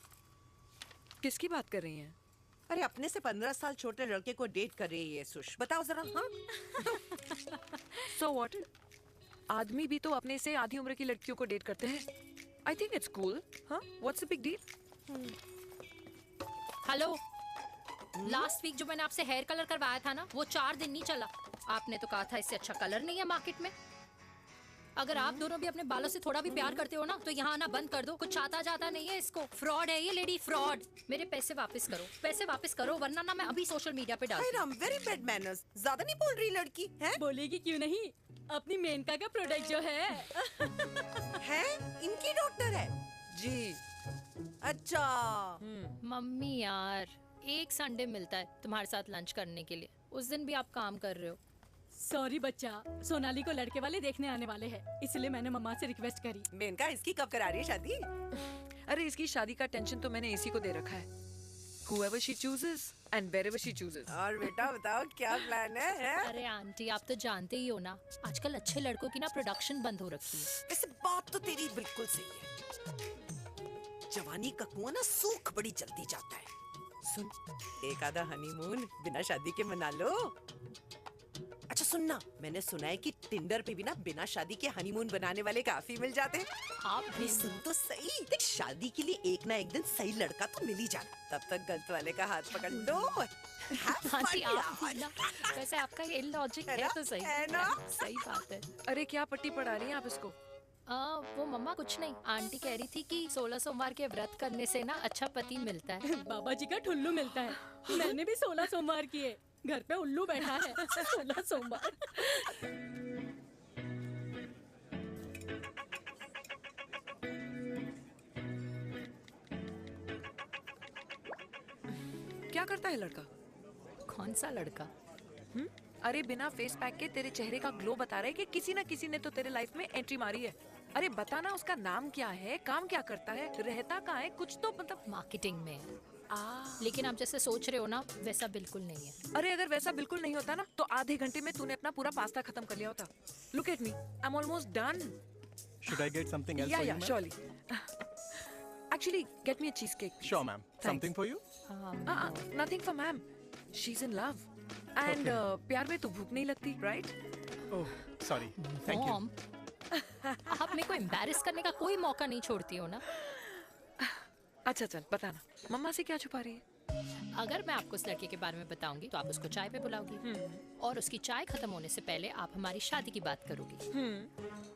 किसकी बात कर रही हैं? अरे अपने से 15 साल छोटे लड़के को डेट कर रही है सुश। बताओ जरा। हाँ? So what? आदमी भी तो अपने से आधी उम्र की लड़कियों को डेट करते हैं। I think it's cool. हाँ? What's the big deal? Hello, last week जो मैंने आपसे हेयर कलर करवाया था ना, वो 4 दिन नहीं चला। आपने तो कहा था इससे अच्छा कलर नहीं है मार्केट में। अगर आप दोनों भी अपने बालों से थोड़ा भी प्यार करते हो ना, तो यहाँ आना बंद कर दो। कुछ आता जाता नहीं है इसको। फ्रॉड है ये लेडी, फ्रॉड। मेरे पैसे वापस करो, पैसे वापस करो, वरना ना मैं अभी सोशल मीडिया पे डाल दूँ। Very bad manners. ज्यादा नहीं बोल रही लड़की है? बोलेगी क्यों नहीं? अपनी मेनका का प्रोडक्ट जो है इनकी डॉक्टर है जी। अच्छा। मम्मी यार, एक संडे मिलता है तुम्हारे साथ लंच करने के लिए, उस दिन भी आप काम कर रहे हो। सॉरी बच्चा, सोनाली को लड़के वाले देखने आने वाले हैं, इसलिए मैंने मम्मा से रिक्वेस्ट करी। मेनका, इसकी कब करा रही है शादी? अरे इसकी शादी का टेंशन तो मैंने इसी को दे रखा है। Whoever she chooses and wherever she chooses. और बेटा बताओ क्या प्लान है? अरे आंटी, आप तो जानते ही हो ना, आजकल अच्छे लड़कों की ना प्रोडक्शन बंद हो रखी है। वैसे बात तो तेरी बिल्कुल सही है। जवानी का कुआं ना सूख बड़ी जल्दी जाता है। सुन, एक आधा हनीमून बिना शादी के मना लो। अच्छा सुनना, मैंने सुना है कि टिंडर पे भी ना बिना शादी के हनीमून बनाने वाले काफी मिल जाते हैं। आप भी सुन तो सही, देख शादी के लिए एक ना एक दिन सही लड़का तो मिल ही जाना। तब तक गलत वाले का हाथ पकड़ लो। आंटी आप भी ना, वैसे आपका ये लॉजिक है तो सही है ना? सही बात है। अरे क्या पट्टी पढ़ा रही हैं आप इसको? वो मम्मा कुछ नहीं, आंटी कह रही थी कि 16 सोमवार के व्रत करने से ना अच्छा पति मिलता है। बाबा जी का ठुल्लू मिलता है। मैंने भी 16 सोमवार किए, घर पे उल्लू बैठा है। 16 सोमवार। क्या करता है लड़का? कौन सा लड़का? अरे बिना फेस पैक के तेरे चेहरे का ग्लो बता रहा है कि किसी ना किसी ने तो तेरे लाइफ में एंट्री मारी है। अरे बताना उसका नाम क्या है, काम क्या करता है, रहता कहाँ है, कुछ तो मतलब। मार्केटिंग में। लेकिन आप जैसे सोच रहे हो ना, वैसा बिल्कुल नहीं है। अरे अगर वैसा बिल्कुल नहीं होता ना तो आधे घंटे में तूने अपना पूरा पास्ता खत्म कर लिया होता। Look at me, I am almost done. Should I get something else Yeah, for yeah, you, ma'am? surely. Actually, get me a cheesecake. please. Sure, ma'am. Thanks. Something for you? Nothing for ma'am. She's in love. And प्यार में तो भूख नहीं लगती, right? Oh, sorry. Thank you. Mom, आप मेरे को एम्बैरेस करने का कोई मौका नहीं छोड़ती हो ना। अच्छा चल बताना, मम्मा से क्या छुपा रही है? अगर मैं आपको उस लड़के के बारे में बताऊंगी तो आप उसको चाय पे बुलाओगी और उसकी चाय खत्म होने से पहले आप हमारी शादी की बात करोगी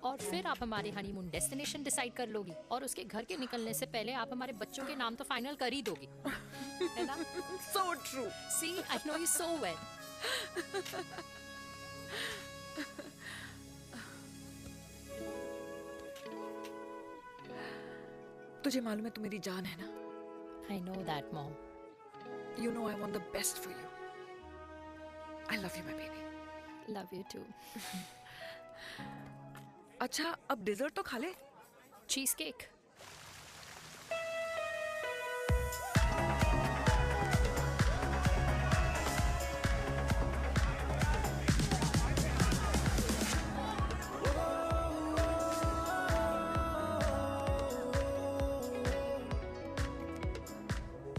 और फिर आप हमारे हनीमून डेस्टिनेशन डिसाइड कर लोगी और उसके घर के निकलने से पहले आप हमारे बच्चों के नाम तो फाइनल कर ही दोगी, है ना? So true. See, I know you so well. तुझे मालूम है तू मेरी जान है ना? I know that, Mom. You know I want the best for you. I love you, my baby. Love you too. अच्छा, अब डिजर्ट तो खा ले। Cheese cake.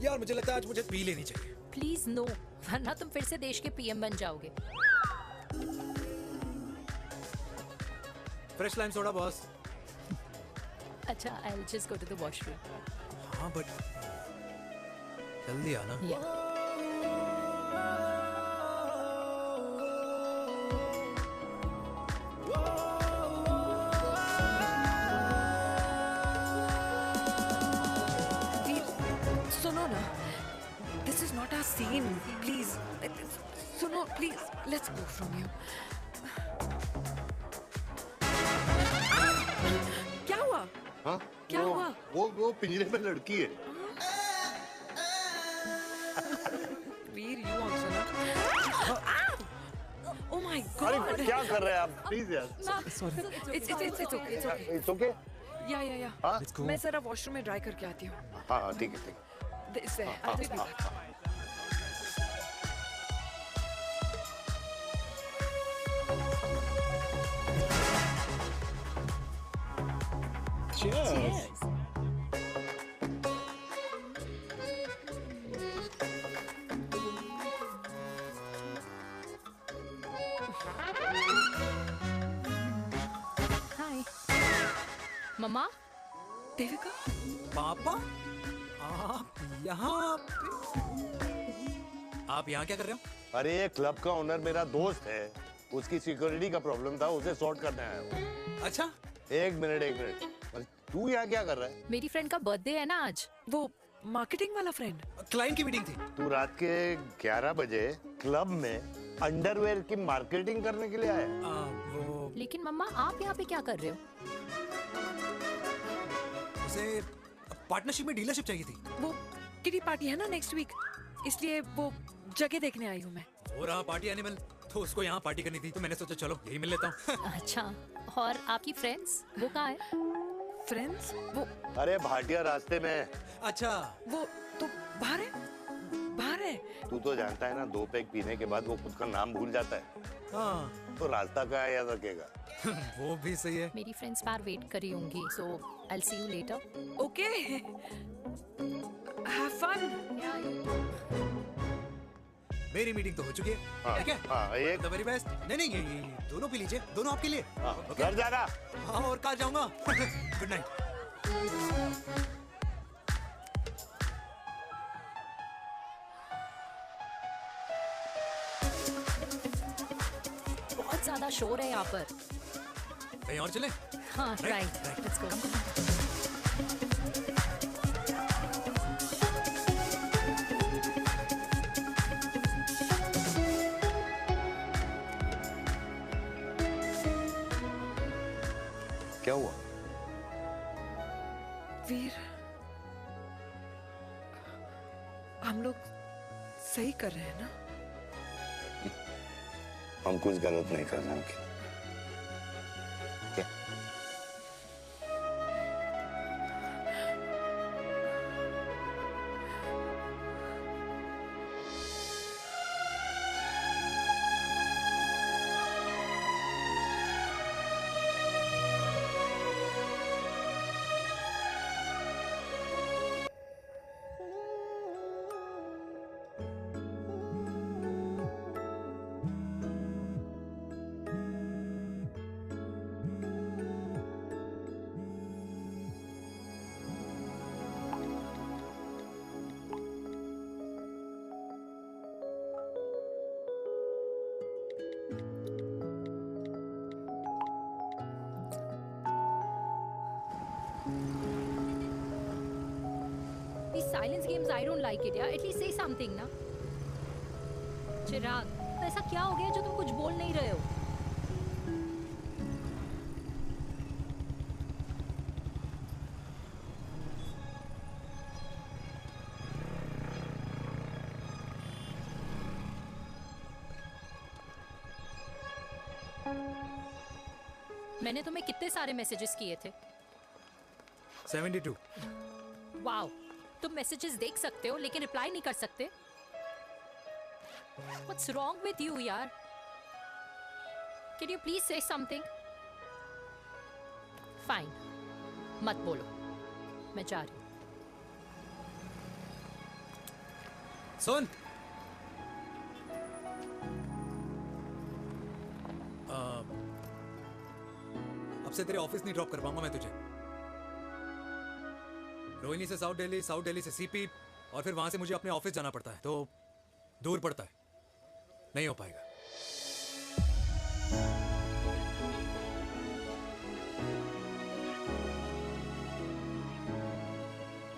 यार मुझे लगता है आज मुझे पी लेनी चाहिए। प्लीज नो, वरना तुम फिर से देश के पीएम बन जाओगे। Fresh lime soda boss. अच्छा, I'll just go to the washroom. हाँ बट जल्दी आना। सुनो ना, this is not our scene. Please, सुनो please, let's go from here. क्या हुआ? हाँ? क्या हुआ? वो पिंजरे में लड़की है। वीर, you also ना? Oh my God! अरे क्या कर रहे हैं आप? Please यार। Sorry. It's okay. It's okay. It's okay? Yeah. हाँ? मैं जरा वॉशरूम में ड्राई करके आती हूँ। हाँ ठीक है। This way. I'll just be back. Cheers. हाय मम्मा। देविका। पापा, आप यहाँ आप यहाँ क्या कर रहे हो? अरे ये क्लब का ओनर मेरा दोस्त है, उसकी सिक्योरिटी का प्रॉब्लम था, उसे सॉर्ट करने आया हूँ। अच्छा, एक मिनट। अरे तू यहाँ क्या कर रहा है? मेरी फ्रेंड का बर्थडे है ना आज। वो मार्केटिंग वाला फ्रेंड। क्लाइंट की मीटिंग थी। तू रात के 11 बजे क्लब में अंडरवेयर की मार्केटिंग करने के लिए आया? लेकिन मम्मा आप यहाँ पे क्या कर रहे हो? उसे पार्टनरशिप में डीलरशिप चाहिए थी। वो किटी पार्टी है ना नेक्स्ट वीक, इसलिए वो जगह देखने आई हूँ मैं। हो रहा पार्टी एनिमल, तो उसको यहाँ पार्टी करनी थी, तो मैंने सोचा चलो यही मिल लेता हूँ। अच्छा, और आपकी फ्रेंड्स वो कहाँ है? फ्रेंड्स वो अरे भाटिया रास्ते में। अच्छा, वो तो बाहर है। तू तो जानता है ना, 2 पैक पीने के बाद वो खुद का नाम भूल जाता है। हाँ। तो रास्ता कहाँ याद रखेगा? वो भी सही है। मेरी फ्रेंड्स बाहर वेट कर रही होंगी, so I'll see you later. Okay. Have fun. मेरी मीटिंग तो हो चुकी है। हाँ, ठीक है? हाँ, एक द वेरी बेस्ट। नहीं ये दोनों पी लीजिए, दोनों आपके लिए। घर जाना। हाँ, और कल जाऊंगा। Good night. बहुत ज्यादा शोर है यहाँ पर। कहीं और चले? हाँ, राइट। Let's go. क्या हुआ? वीर, हम लोग सही कर रहे हैं ना? हम कुछ गलत नहीं कर रहे हैं। These silence games, I don't like it, yeah. At least say something, ना. चिराग, तो ऐसा क्या हो गया जो तुम कुछ बोल नहीं रहे हो? मैंने तुम्हें कितने सारे मैसेजेस किए थे? 72. वाओ, तुम मैसेजेस देख सकते हो लेकिन रिप्लाई नहीं कर सकते? What's wrong with you, यार? Can you please say something? Fine, मत बोलो, मैं जा रही हूँ. सुन, अब से तेरे ऑफिस नहीं ड्रॉप कर पाऊंगा मैं तुझे. रोहिणी से साउथ दिल्ली से सीपी, और फिर वहां से मुझे अपने ऑफिस जाना पड़ता है, तो दूर पड़ता है, नहीं हो पाएगा.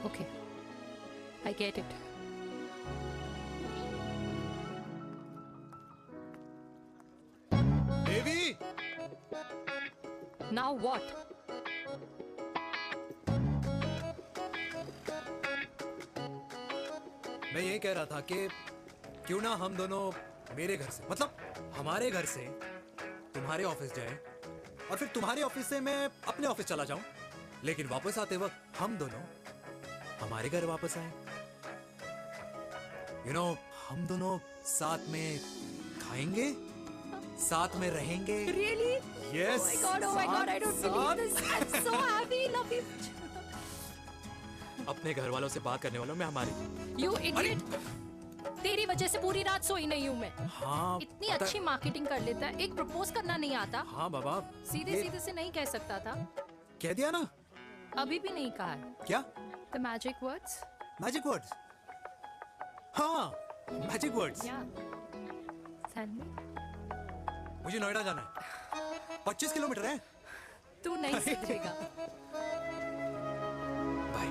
Okay, I get it. Devi! Now what? मैं ये कह रहा था कि क्यों ना हम दोनों मेरे घर से, मतलब हमारे घर से तुम्हारे ऑफिस जाए, और फिर तुम्हारे ऑफिस से मैं अपने ऑफिस चला जाऊं, लेकिन वापस आते वक्त हम दोनों हमारे घर वापस आए. यू नो, हम दोनों साथ में खाएंगे, साथ में रहेंगे. Really? Yes. Oh my God, I don't believe this. I'm so happy, love you. अपने घर वालों से बात करने वालों में हमारी. You idiot. तेरी वजह से पूरी रात सोई नहीं हूँ मैं. हाँ, इतनी अच्छी मार्केटिंग कर लेता है, एक प्रपोज करना नहीं आता. हाँ बाबा, सीधे से नहीं कह सकता था. कह दिया ना. अभी भी नहीं कहा है. क्या? The magic words. Magic words. हाँ, मैजिक वर्ड्स. Tell me. मुझे नोएडा जाना है. 25 किलोमीटर है. तू नहीं सीखेगा. Bye.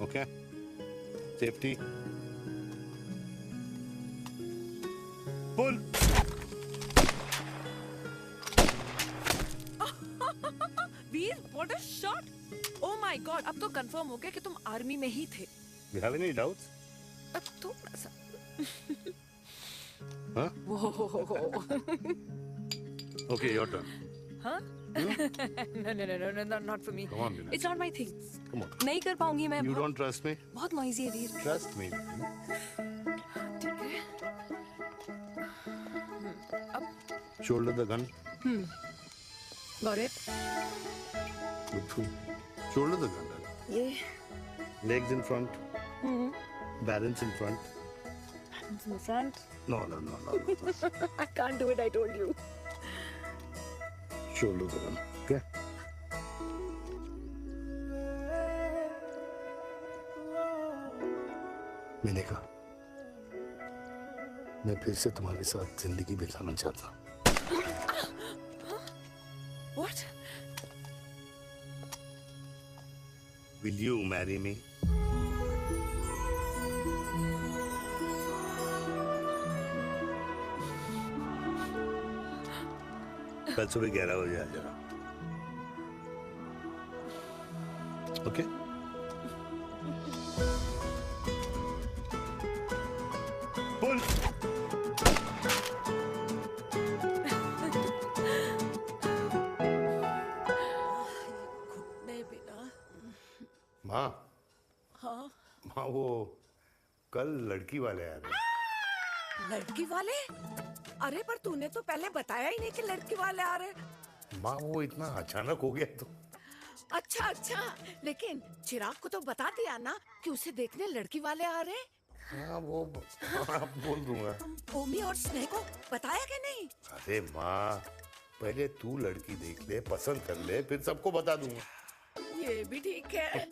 Okay. Safety. Pull. Veer, what a shot! Oh my God, अब तो कंफर्म हो गया कि तुम आर्मी में ही थे. You have any doubts? अब थोड़ा सा. Huh? Okay, your turn. Huh? No, not for me. Come on, Vinay. It's not my thing. Come on. नहीं कर पाऊंगी मैं. You don't trust me? बहुत noisy है वीर. Trust me. ठीक है. Shoulder the gun. Got it. Good. Shoulder the gun. ये. Legs in front. Balance in front. Balance in front. No. I can't do it. I told you. Shoulder the gun. Okay. मैंने कहा, मैं फिर से तुम्हारे साथ जिंदगी बिताना चाहता हूँ. What? Will you marry me? कल सुबह 11 बजे आ जाना. वो कल लड़की वाले आ रहे। लड़की वाले? अरे पर तूने तो पहले बताया ही नहीं कि लड़की वाले आ रहे। माँ वो इतना अचानक हो गया तो। अच्छा अच्छा, लेकिन चिराग को तो बता दिया ना कि उसे देखने लड़की वाले आ रहे। हाँ वो बोल दूंगा। ओमी और स्नेह को बताया कि नहीं? अरे माँ पहले तू लड़की देख ले, पसंद कर ले, फिर सबको बता दूंगा। ये भी ठीक है।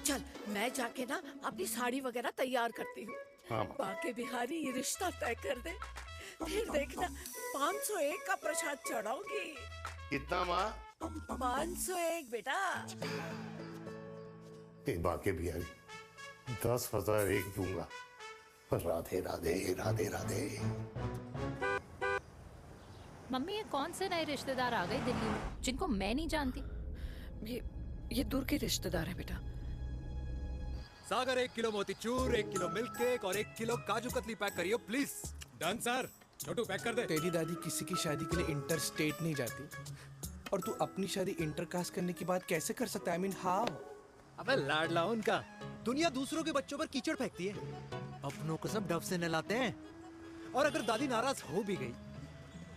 चल मैं जाके ना अपनी साड़ी वगैरह तैयार करती हूँ। हाँ बाके बिहारी ये रिश्ता तय कर दे, फिर देखना 501 का प्रसाद चढ़ाऊंगी। कितना माँ? 501 बेटा। बाके बिहारी 10,001 दूंगा। राधे राधे राधे राधे। मम्मी ये कौन से नए रिश्तेदार आ गए दिल्ली में जिनको मैं नहीं जानती? ये दूर के रिश्तेदार है बेटा। सागर 1 किलो मोतीचूर, 1 किलो मिल्क केक और 1 किलो काजू कतली पैक करियो please. Done sir. Chhotu pack कर दे। तेरी दादी किसी की शादी के लिए इंटर स्टेट नहीं जाती, और तू अपनी शादी इंटर कास्ट करने की बात कैसे कर सकता है? I mean, how? अबे लाडला उनका। दुनिया दूसरों के बच्चों पर कीचड़ फेंकती है, अपनों को सब डब से नहलाते हैं। और अगर दादी नाराज हो भी गई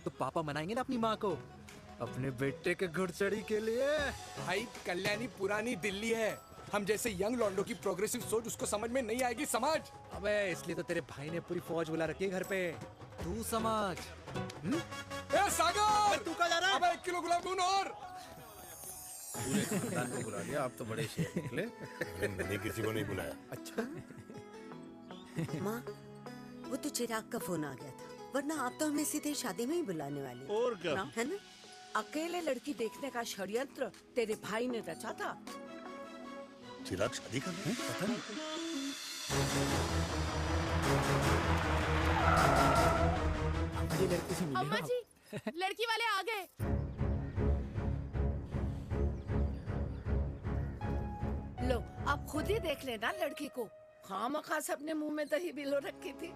तो पापा मनाएंगे ना अपनी माँ को अपने बेटे के घुड़चढ़ी के लिए। भाई कल्याणी पुरानी दिल्ली है, हम जैसे यंग लॉन्डो की प्रोग्रेसिव सोच उसको समझ में नहीं आएगी। समझ। अबे इसलिए तो तेरे भाई ने पूरी फौज बुला रखी है घर पे, तू समझ। ए सागर, तू कहाँ जा रहा है? अबे 1 किलो गुलाब जामुन और। पूरे खानदान को बुला लिया, आप तो बड़े शेर निकले। मैंने किसी को नहीं बुलाया। अच्छा माँ, वो तो चिराग का फोन आ गया था, वरना आप तो हमें सीधे शादी में ही बुलाने वाली। और क्या? है ना? अकेले लड़की देखने का षड्यंत्र तेरे भाई ने रचा था। चिराग शादी कर रहे हैं? पता नहीं। अम्मा जी, लड़की वाले आ गए। लो आप खुद ही देख लेना लड़की को। खामखा सबने मुंह में दही बिलो रखी थी।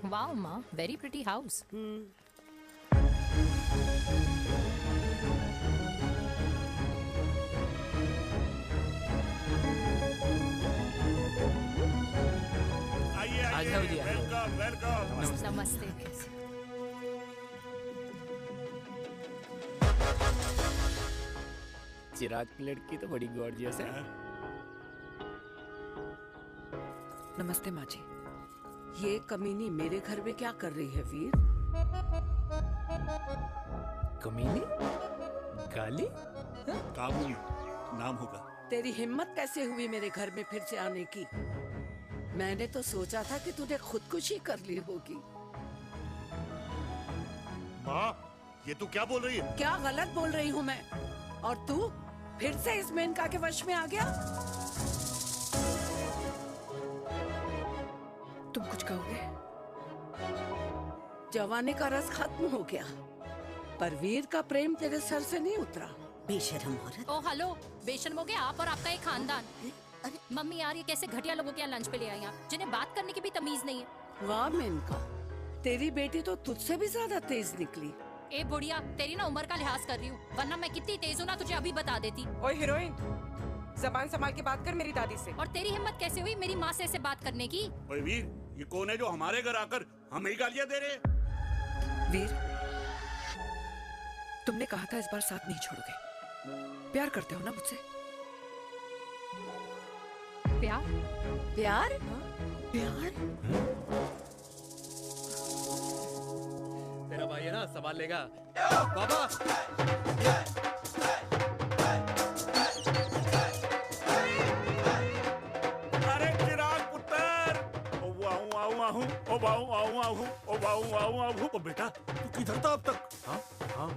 वाओ माँ, वेरी प्रिटी हाउस। आ जाओ जी, आ जाओ। Welcome welcome. नमस्ते। चिराग की लड़की तो बड़ी गॉर्जियस है। नमस्ते माँ जी। ये कमीनी मेरे घर में क्या कर रही है वीर? कमीनी? गाली? काबुल नाम होगा। तेरी हिम्मत कैसे हुई मेरे घर में फिर से आने की? मैंने तो सोचा था कि तूने खुदकुशी कर ली होगी। माँ ये तू क्या बोल रही है? क्या गलत बोल रही हूँ मैं? और तू फिर से इस मेनका के वश में आ गया? तुम कुछ कहोगे? जवानी का रस खत्म हो गया, पर वीर का प्रेम तेरे सर से नहीं उतरा। बेशरम औरत। ओ हेलो, बेशर्म हो गए आप और आपका एक खानदान। मम्मी यार ये कैसे घटिया लोगों के यहाँ लंच पे ले आई आप, जिन्हें बात करने की भी तमीज नहीं है। वाह मेनका, तेरी बेटी तो तुझसे भी ज्यादा तेज निकली। ए बुढ़िया, तेरी ना उम्र का लिहाज कर रही हूँ, वरना मैं कितनी तेज हूँ ना तुझे अभी बता देती। ओए हीरोइन, जबान संभाल के बात कर मेरी दादी से। और तेरी हिम्मत कैसे हुई मेरी माँ से ऐसे बात करने की? ओए वीर, ये कौन है जो हमारे घर आकर हमें ही गालियां दे रहे हैं? वीर, तुमने कहा था इस बार साथ नहीं छोड़ोगे। प्यार करते हो ना मुझसे? प्यार? प्यार? प्यार? तेरा भाई है ना, संभाल लेगा। बाबा अरे चिराग पुत्र, ओ वाहू आऊ आहू, ओ वाहू आऊ आहू, ओ वाहू आऊ आहू। ओ बेटा तू किधर था अब तक? हाँ हाँ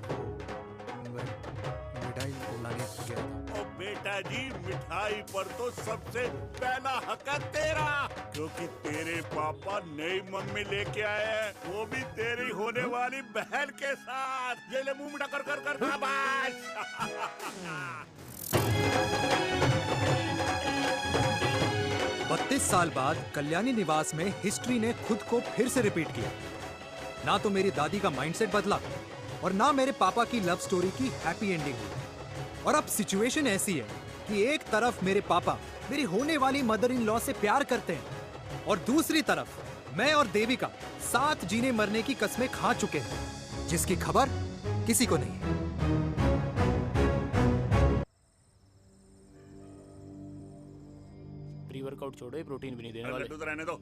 मिठाई लाने गया था। ओ बेटा जी, मिठाई पर तो सबसे पहला हक है तेरा, क्योंकि तेरे पापा नई मम्मी लेके आए हैं, वो भी तेरी होने वाली बहन के साथ। ये ले मुंह मीठा कर कर कर शाबाश। 32 साल बाद कल्याणी निवास में हिस्ट्री ने खुद को फिर से रिपीट किया। ना तो मेरी दादी का माइंडसेट बदला और ना मेरे पापा की लव स्टोरी की हैप्पी एंडिंग हुई। और अब सिचुएशन ऐसी है कि एक तरफ मेरे पापा मेरी होने वाली मदर इन लॉ से प्यार करते हैं और दूसरी तरफ मैं और देविका साथ जीने मरने की कस्में खा चुके हैं, जिसकी खबर किसी को नहीं है। प्री वर्कआउट छोड़ो, ये प्रोटीन भी नहीं देने अरे वाले। लड्डू तो रहने दो।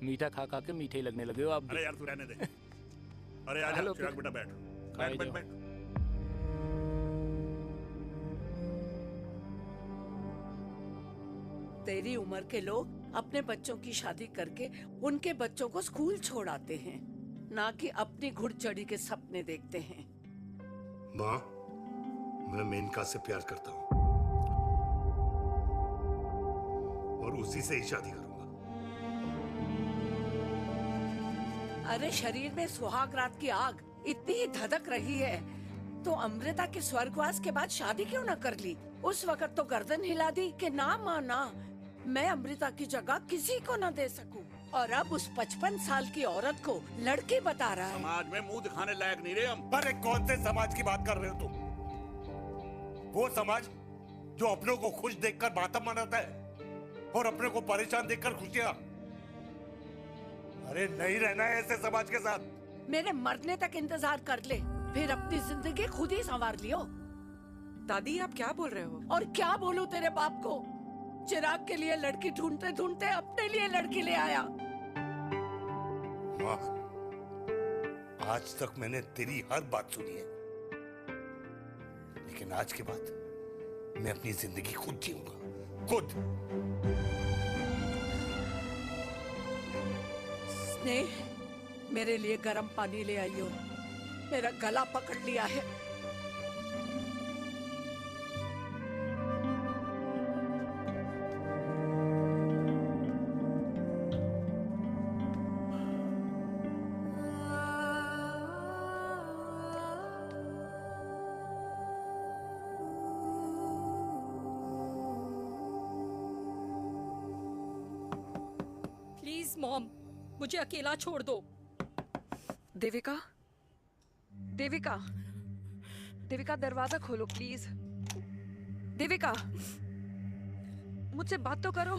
मीठा खा खा के मीठे ही लगने लगे हो आप भी। अरे यार तू रहने दे। अरे आजा हेलो, चिराग बेटा बैठ। खाए बैठ बैठ जाओ। बैठ। तेरी उम्र के लोग अपने बच्चों की शादी करके उनके बच्चों को स्कूल छोड़ाते हैं, ना कि अपनी घुड़चढ़ी के सपने देखते हैं। माँ, मैं मेनका से प्यार करता हूँ और उसी से ही शादी करूंगा। अरे शरीर में सुहागरात की आग इतनी ही धधक रही है तो अमृता के स्वर्गवास के बाद शादी क्यों न कर ली? उस वक्त तो गर्दन हिला दी कि ना माना, मैं अमृता की जगह किसी को न दे सकूं। और अब उस 55 साल की औरत को लड़के बता रहा है। समाज में मुंह दिखाने लायक नहीं रहे हम। अरे कौन से समाज की बात कर रहे हो तुम? वो समाज जो अपनों को खुश देखकर मातम मनाता है और अपने को परेशान देखकर खुशियां। अरे नहीं रहना है ऐसे समाज के साथ। मेरे मरने तक इंतजार कर ले, फिर अपनी जिंदगी खुद ही संवार लियो। दादी आप क्या बोल रहे हो? और क्या बोलूं तेरे बाप को? चिराग के लिए लड़की ढूंढते ढूंढते अपने लिए लड़की ले आया। माँ, आज तक मैंने तेरी हर बात सुनी है, लेकिन आज के बाद मैं अपनी जिंदगी खुद जीऊंगा, खुद। स्नेह, मेरे लिए गर्म पानी ले आइयो, मेरा गला पकड़ लिया है। प्लीज मॉम, मुझे अकेला छोड़ दो। देविका, देविका, देविका दरवाजा खोलो प्लीज। देविका, मुझसे बात तो करो।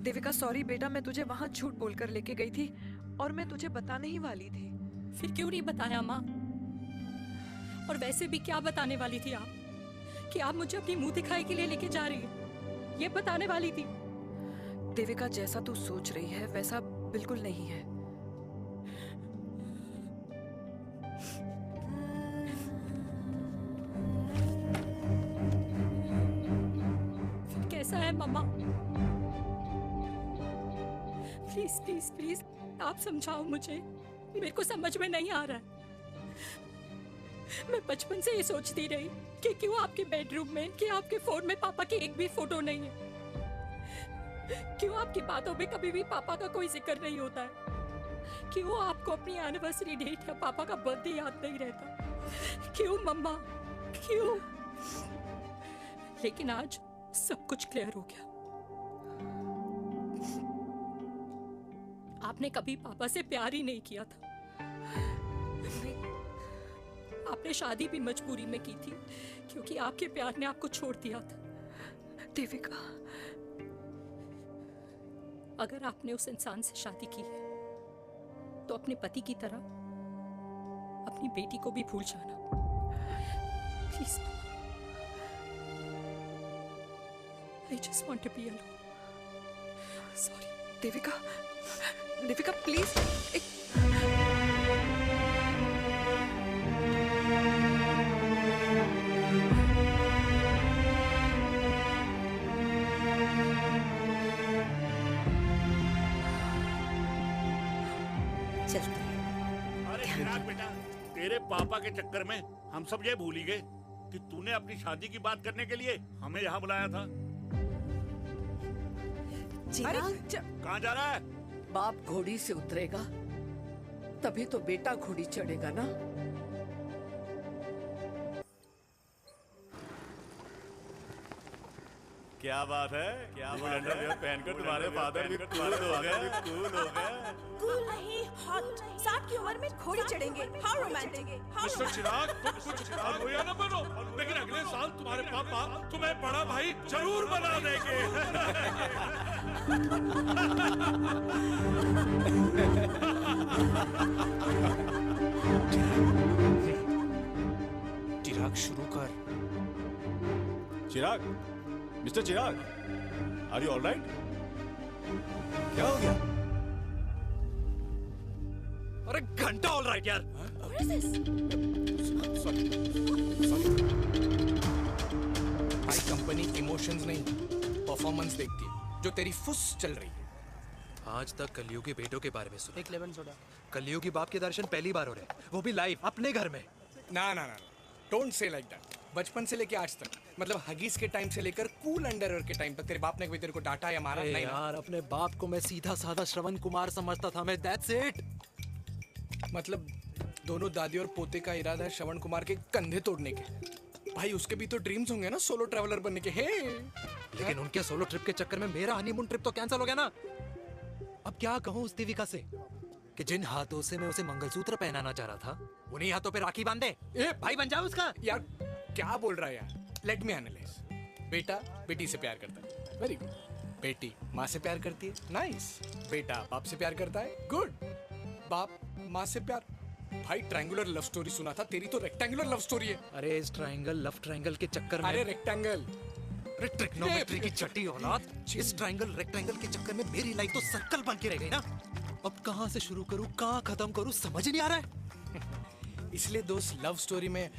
देविका सॉरी बेटा, मैं तुझे वहां झूठ बोलकर लेके गई थी और मैं तुझे बताने ही वाली थी। फिर क्यों नहीं बताया माँ? और वैसे भी क्या बताने वाली थी आप? कि आप मुझे अपनी मुंह दिखाई के लिए लेके जा रही है, ये बताने वाली थी। देविका जैसा तू सोच रही है वैसा बिल्कुल नहीं है। फिर कैसा है मम्मा? प्लीज प्लीज प्लीज आप समझाओ मुझे, मेरे को समझ में नहीं आ रहा है। मैं बचपन से ये सोचती रही कि क्यों आपके बेडरूम में, कि आपके फोन में पापा की एक भी फोटो नहीं है, क्यों आपकी बातों में कभी भी पापा का कोई जिक्र नहीं होता है, क्यों आपको अपनी एनिवर्सरी डेट या पापा का बर्थडे याद नहीं रहता, क्यों मम्मा, क्यों? लेकिन आज सब कुछ क्लियर हो गया। आपने कभी पापा से प्यार ही नहीं किया था। आपने शादी भी मजबूरी में की थी क्योंकि आपके प्यार ने आपको छोड़ दिया था। देविका, अगर आपने उस इंसान से शादी की है तो अपने पति की तरह अपनी बेटी को भी भूल जाना please. I just want to be alone. Sorry, Devika, Devika please. अरे चिराग बेटा, तेरे पापा के चक्कर में हम सब ये भूल ही गए कि तूने अपनी शादी की बात करने के लिए हमें यहाँ बुलाया था। कहाँ जा रहा है? बाप घोड़ी से उतरेगा तभी तो बेटा घोड़ी चढ़ेगा ना। क्या बात है, क्या बात है, पहनकर तुम्हारे फादर भी कूल हो गए। कूल नहीं, हॉट। 60 की उम्र में घोड़ी चढ़ेंगे। How romantic. मिस्टर चिराग, तुम कुछ रोया न बनो, लेकिन अगले साल तुम्हारे पापा तुम्हें बड़ा भाई जरूर बना देंगे। चिराग शुरू कर। Chirag, mister Chirag, are you alright? क्या हो गया? अरे घंटा ऑल राइट यार। भाई कंपनी इमोशंस नहीं परफॉर्मेंस देखती है, जो तेरी फुस चल रही है। आज तक कलयुगी बेटों के बारे में सुना। एक लेमन सोडा। कलयुगी बाप के दर्शन पहली बार हो रहे हैं, वो भी लाइव अपने घर में। ना ना ना, डोंट से लाइक दैट। बचपन से लेके आज तक, मतलब हगीज के टाइम से लेकर कूल अंडरवेयर के टाइम तक तेरे बाप ने कभी तेरे को डांटा या मारा? नहीं यार, अपने बाप को मैं सीधा साधा श्रवण कुमार समझता था मैं, दैट्स इट। मतलब दोनों दादी और पोते का इरादा है श्रवण कुमार के कंधे तोड़ने के। भाई उसके भी तो ड्रीम्स होंगे ना सोलो ट्रैवलर बनने के। लेकिन उनके सोलो ट्रिप के चक्कर में मेरा हनीमून ट्रिप तो कैंसिल हो गया ना। अब क्या कहूँ उस देविका से कि जिन हाथों से मैं उसे मंगलसूत्र पहनाना चाह रहा था, उन्हीं हाथों पे राखी बांध दे। भाई बन जाओ उसका। यार क्या बोल रहा है यार? Let me analyse. बेटा बेटी से प्यार करता है, वेरी गुड। बेटी माँ से प्यार करती है, नाइस। बेटा बाप से प्यार करता है, गुड। बाप माँ से प्यार। भाई ट्रायंगुलर लव स्टोरी सुना था, तेरी तो रेक्टेंगुलर लव स्टोरी है। अरे इस ट्रायंगल लव ट्रायंगल के चक्कर में, अरे रेक्टेंगल, अरे ट्रिग्नोमेट्री की छठी औलाद, इस ट्रायंगल रेक्टेंगल के चक्कर में मेरी लाइफ तो सर्कल बन के रह गई ना। अब कहाँ से शुरू करूँ, कहाँ खत्म करूँ, समझ नहीं आ रहा है। इसलिए दोस्त लव स्टोरी में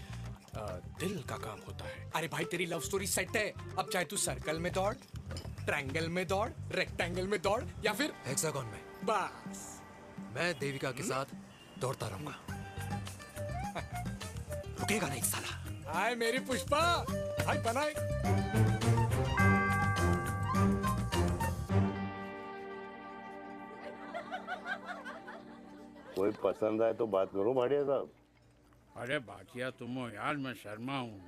दिल का काम होता है। अरे भाई तेरी लव स्टोरी सेट है, अब चाहे तू सर्कल में दौड़, ट्रायंगल में दौड़, रेक्टेंगल में दौड़ या फिर हेक्सागन में, बस मैं देविका के साथ दौड़ता रहूंगा। रुकेगा नहीं साला। हाय मेरी पुष्पा, भाई बनाए। कोई पसंद आए तो बात करो भाटिया साहब। अरे भाटिया तुम हो यार, मैं शर्मा हूँ।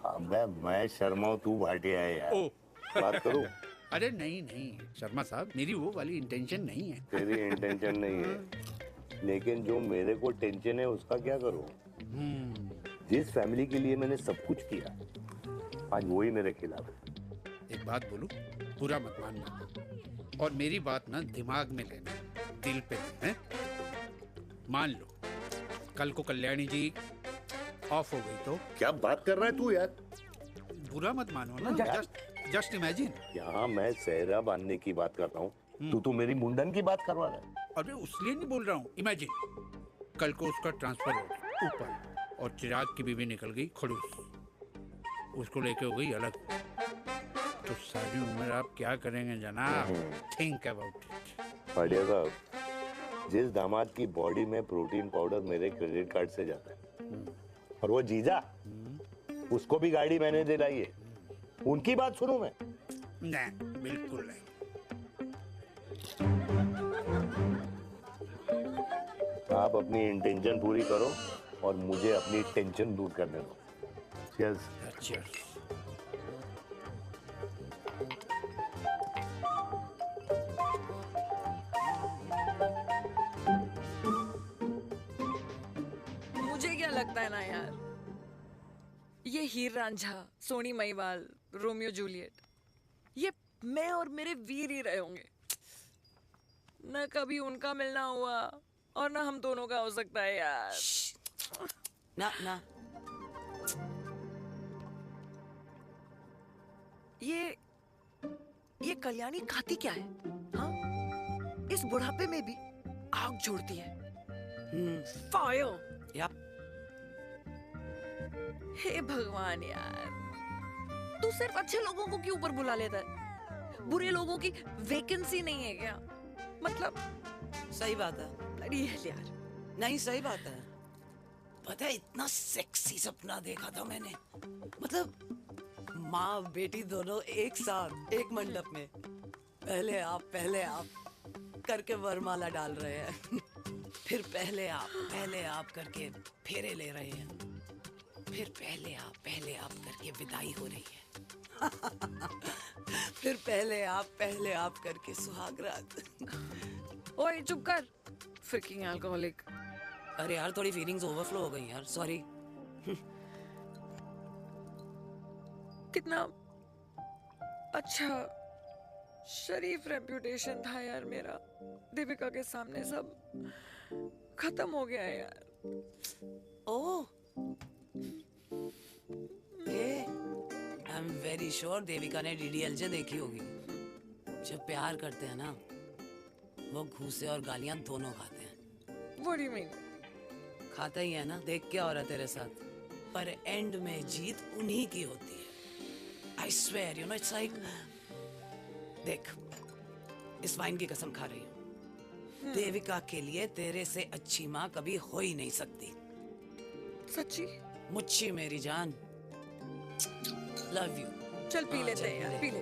अबे मैं शर्मा हूँ, तू भाटिया है यार। बात करो। अरे नहीं नहीं शर्मा साहब, मेरी वो वाली इंटेंशन नहीं है। तेरी इंटेंशन नहीं है, लेकिन जो मेरे को टेंशन है उसका क्या करूँ? जिस फैमिली के लिए मैंने सब कुछ किया, आज वही मेरे खिलाफ है। एक बात बोलूं, बुरा मत मानना, और मेरी बात ना दिमाग में लेना, दिल पे नहीं, है? मान लो कल को कल्याणी जी ऑफ हो गई तो? क्या बात कर रहा है तू यार? बुरा मत मानो ना, जस्ट इमेजिन। यहाँ मैं सेहरा बांधने की बात कर रहा हूँ, तू तो मेरी मुंडन की बात करवा रहा है। अरे उसलिए नहीं बोल रहा हूँ, इमेजिन कल को उसका ट्रांसफर हो गया ऊपर और चिराग की बीवी निकल गई खड़ूस, उसको लेके हो गई अलग, तो सारी उम्र आप क्या करेंगे जनाब? Think about it. भाटिया साहब, जिस दामाद की बॉडी में प्रोटीन पाउडर मेरे क्रेडिट कार्ड से जाता है, और वो जीजा, उसको भी गाड़ी मैंने दिलाई है, उनकी बात सुनूं मैं? नहीं, बिल्कुल नहीं। आप अपनी इंटेंशन पूरी करो और मुझे अपनी टेंशन दूर करने दो। Cheers. Cheers. मुझे क्या लगता है ना यार, ये हीर रांझा, सोनी महिवाल, रोमियो जूलियट, ये मैं और मेरे वीर ही रहे होंगे। न कभी उनका मिलना हुआ और ना हम दोनों का हो सकता है यार। ना ना, ये कल्याणी खाती क्या है? हाँ, इस बुढ़ापे में भी आग जोड़ती है। फायर। हे भगवान यार, तू सिर्फ अच्छे लोगों को क्यों ऊपर बुला लेता है? बुरे लोगों की वैकेंसी नहीं है क्या? मतलब सही बात है। ब्लडी हेल यार। नहीं सही बात है। पता है इतना सेक्सी सपना देखा था मैंने, मतलब माँ बेटी दोनों एक साथ एक मंडप में, पहले आप करके वरमाला डाल रहे हैं फिर पहले आप करके फेरे ले रहे हैं, फिर पहले आप करके विदाई हो रही है। फिर पहले आप करके सुहागरात। ओए चुप कर, फ्रिकिंग अल्कोहलिक। अरे यार थोड़ी फीलिंग्स ओवरफ्लो हो गई यार, सॉरी। कितना अच्छा शरीफ रेप्यूटेशन था यार मेरा, दीपिका के सामने सब खत्म हो गया है यार। Oh, I am very sure Devika ने DDLJ देखी होगी। जब प्यार करते हैं ना, वो घूसे और गालियां दोनों खाते हैं। What do you mean? खाता ही है ना, देख क्या हो रहा है तेरे साथ। पर एंड में जीत उन्हीं की होती है। I swear, you know, it's like, देख, इस वाइन की कसम खा रही हूँ। देविका के लिए तेरे से अच्छी माँ कभी हो ही नहीं सकती। सच्ची? मुच्छी मेरी जान। Love you. चल पी लेते हैं यार, पी ले।